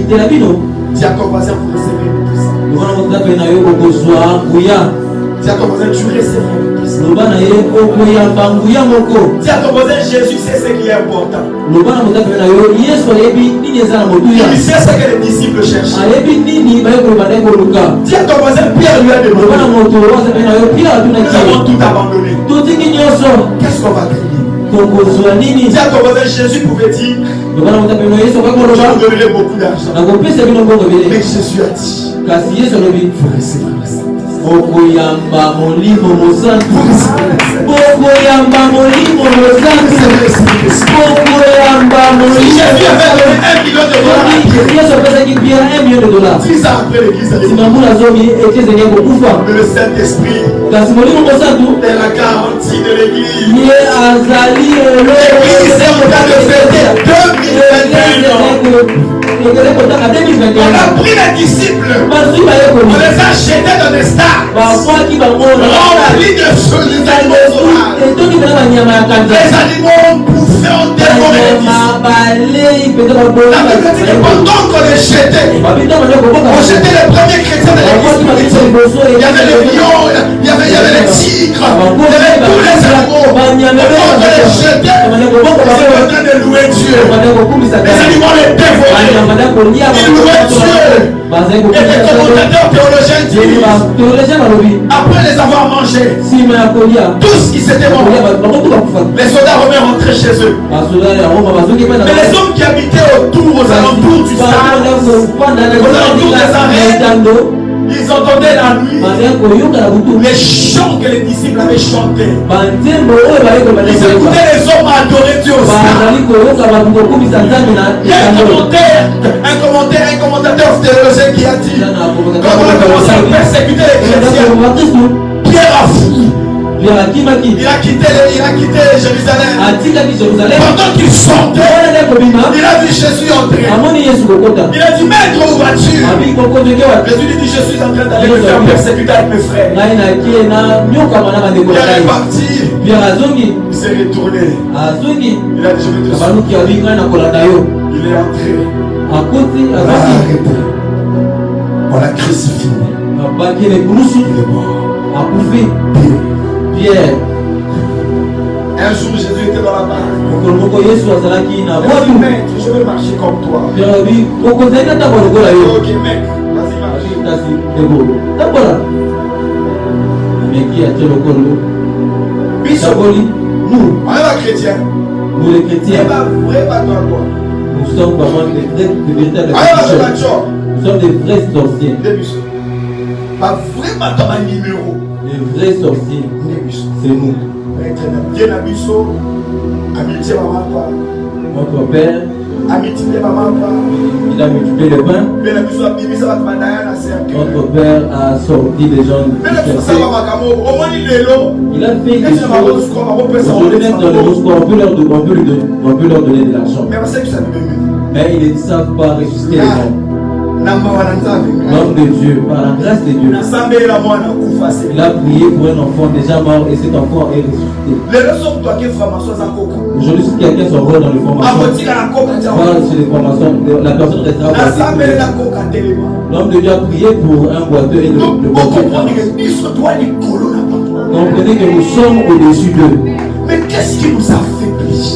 Dis à ton voisin, vous recevez une puissance. Dis à ton voisin, tu recevras une puissance. Dis à ton voisin, Jésus sait ce qui est important. Il sait ce que les disciples cherchent. Dis à ton voisin, Pierre lui a demandé. Nous avons tout abandonné. Qu'est-ce qu'on va crier? Dis à ton voisin, Jésus pouvait dire, je vous donnerai beaucoup d'argent. Mais Jésus a dit, vous recevrez la Sainte. Okoyamba molimo mosantu. Okoyamba molimo mosantu. Okoyamba molimo. Si Jésus avait donné $1 million, Yesu apesaki Pierre $1 million. 10 ans après l'église, mais le Saint-Esprit est la garantie de l'église. L'église est en train de fêter 2021 ans. On a pris les disciples, on les a jetés dans des stars remplis de choses, des animaux sauvages. Les animaux ont bouffé, ont dévoré les disciples. La Bible dit que pendant qu'on les jetait, on jetait les premiers chrétiens de l'église. Il y avait les lions, il y avait les tigres, il y avait tous les animaux. Pendant qu'on les jetait, on était en train de louer Dieu. Les animaux les dévoraient. Il louait Dieu. Et les commentateurs théologiens disent, après les avoir mangés, tous qui s'étaient morts, les soldats romains rentraient chez eux. Mais les hommes qui habitaient autour, aux alentours du stade, aux alentours des arènes, ils entendaient la nuit les chants que les disciples avaient chantés. Ils écoutaient les hommes adorer Dieu au stade. Il y a un commentateur théologien qui a dit, quand on a commencé à persécuter les chrétiens, Pierre a fui. Il a quitté Jérusalem. Pendant qu'il sortait, il a vu Jésus entrer. Il a dit, maître, où vas-tu? Jésus lui dit, je suis en train d'aller me faire persécuter avec mes frères. Il est parti. Il s'est retourné. Il a dit, je vais te suivre. Il est entré. On l'a arrêté. On l'a crucifié. Il est mort. Pierre. Un jour Jésus était dans la barque. Il a dit, maître, je veux marcher comme toi. Ok mec, vas-y marche. Nous, on est pas chrétiens. Nous les chrétiens. Vrai pas toi quoi. Nous sommes vraiment de véritables chrétiens. Nous sommes des vrais sorciers. Pas vraiment dans un numéro. Les vrais sorciers, c'est nous. Notre Père, il a multiplié le pain. Notre Père a sorti des gens. Il a fait des choses. Aujourd'hui même dans le Moscou, on peut leur donner de l'argent. Mais ils ne savent pas ressusciter les gens. L'homme de Dieu, par la grâce de Dieu, il a prié pour un enfant déjà mort et cet enfant est ressuscité. Aujourd'hui, si quelqu'un se rend dans les formations, parle sur les formations, la personne restera boiteux. L'homme de Dieu a prié pour un boiteux et le boiteux. Comprenez que nous sommes au-dessus d'eux. Mais qu'est-ce qui nous affaiblit?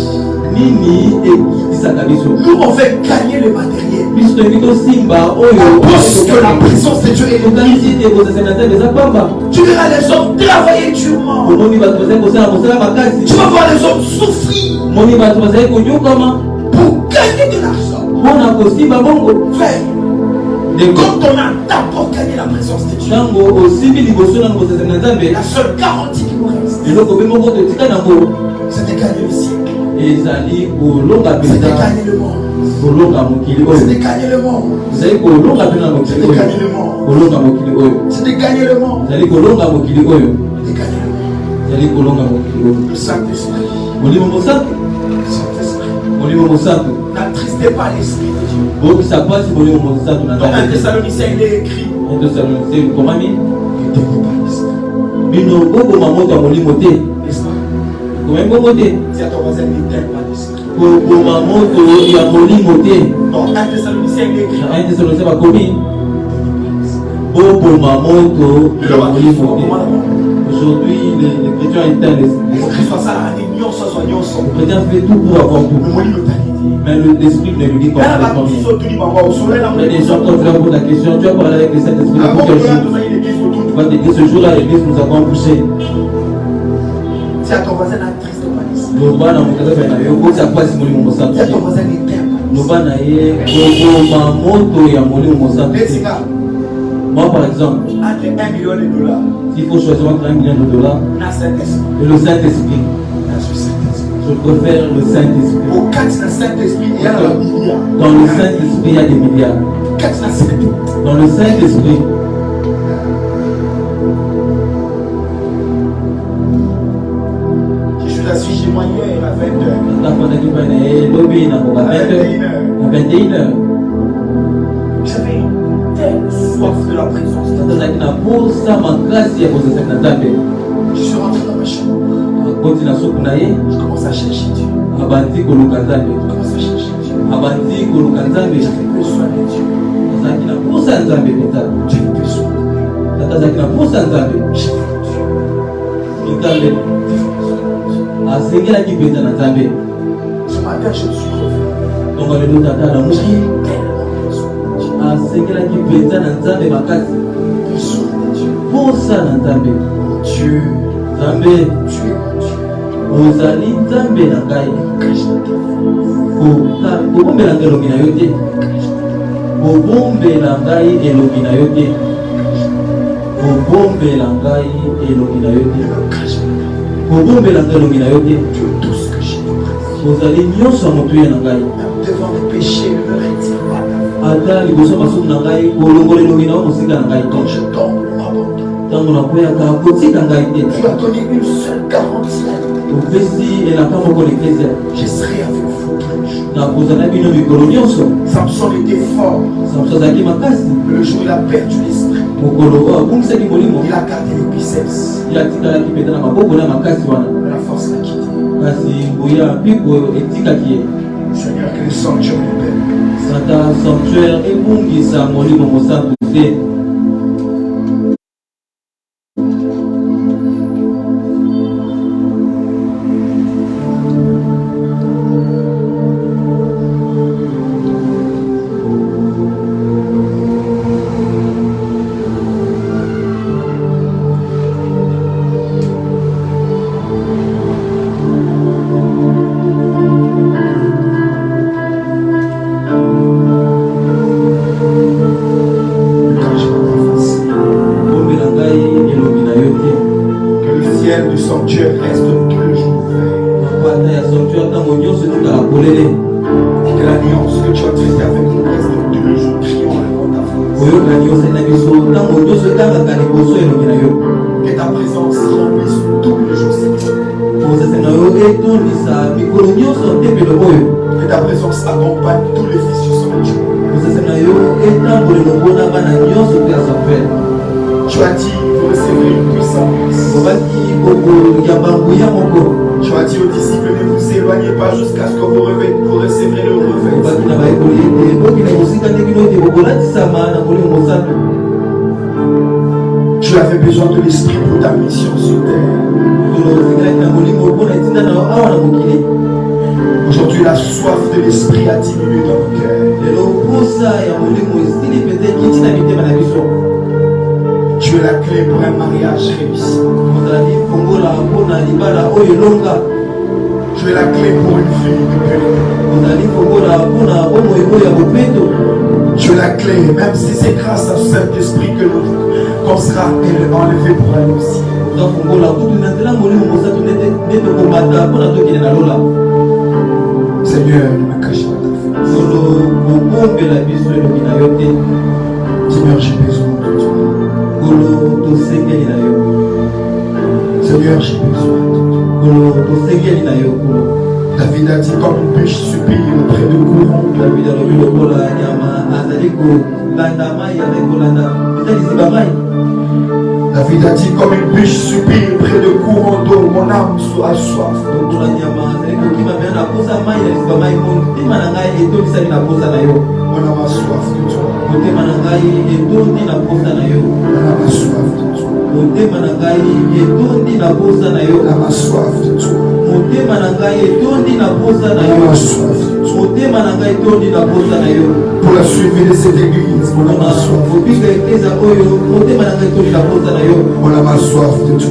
Nous on veut gagner le matériel. Parce que la présence de Dieu est là. Tu verras les hommes travailler durement. Tu vas voir les hommes souffrir pour gagner de l'argent. Frère, quand on a d'abord gagné la présence de Dieu, la seule garantie qui nous reste, c'est de gagner le ciel. C'est de gagner le monde. C'est de gagner le monde. C'est de gagner le monde. C'est de gagner le monde. Le Saint-Esprit. N'attristez pas l'Esprit de Dieu. Dans 1 Thessaloniciens, il est écrit. Ne t'aimez pas l'Esprit. N'est-ce pas? Comment bon côté? Si à ton voisin n'éteins pas l'esprit. Pour ma moto, il y a mon lit moté. Dans 1 Thessaloniciens, il est écrit. 1 Thessaloniciens va commis. Pour ma moto, il y a mon lit moté. Aujourd'hui, les chrétiens éteignent l'esprit. Le chrétien fait tout pour avoir tout. Mais l'esprit ne lui dit pas complètement rien. Il y a des gens, quand tu vas poser la question, tu vas parler avec le Saint-Esprit pour quel jour? Tu vas te dire, ce jour-là, l'église nous avons poussé. Si à ton voisin n'a triste pas l'esprit. Si à ton voisin n'éteint pas. Moi, par exemple, entre 1 million de dollars, s'il faut choisir entre $1 million et le Saint-Esprit, je préfère le Saint-Esprit. Dans le Saint-Esprit, il y a des milliards. Dans le Saint-Esprit, je suis assis chez moi hier à 20h. à 21h. J'avais une telle soif de la présence de Dieu. Je suis rentré dans ma chambre. Je commence à chercher Dieu. Je commence à chercher Dieu. J'avais besoin de Dieu. J'ai besoin. Ce matin, je suis revenu. Dieu, ozali nzambe na ngai kobombela ngai elongi na yo te kobombela ngai elongi na yo te kobombela ngai elongi na yo te kobombela ngai elongi na yo te ozali nyonso ya motuya na ngai ata liboso masumu na ngai kolongola elongi na yo mosika na ngai ntango nakoyaka kotika ngai te opesi elaka moko na eklezia nakozala bino mikolo nyonso. Samson était fort. Samson azalaki makasi. Le jour il a perdu l'esprit. mokolo oyo abungisaki molimo. Il a gardé les biceps. Il atikalaki mpenza na maboko na makasi wana. La force l'a quitté. Kasi nguya mpiko etikaki ye. Seigneur, que le sanctuaire libère. Santa sanctuaire ebungisa molimo mosantu te. Que ta présence remplisse tout le jour. Que ta présence accompagne tous les fils du sanctuaire. Tu as dit, vous recevrez une puissance. Tu as dit aux disciples, ne vous éloignez pas jusqu'à ce que vous recevrez le revêtement. Tu avais besoin de l'esprit pour ta mission sur terre. Aujourd'hui, la soif de l'esprit a diminué dans nos cœurs. Tu es la clé pour un mariage réussi. Tu es la clé pour une vie de péril. Tu es la clé, même si c'est grâce à ce Saint-Esprit qu'on sera enlevé pour aller au ciel. Seigneur, ne me cache pas ta face. Seigneur, j'ai besoin de toi. Seigneur, j'ai besoin de toi. David a dit, comme une biche supplie auprès de courant. David a dit, comme une biche supplie près de courant d'eau, mon âme a soif. Mon âme a soif de toi. Mon âme a soif de toi. L'âme a soif de toi. Pour la suivre de cette église, mon âme a soif. Mon âme a soif de toi.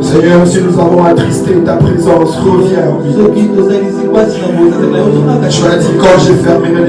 Seigneur, si nous avons attristé ta présence, reviens. Tu as dit, quand j'ai fermé les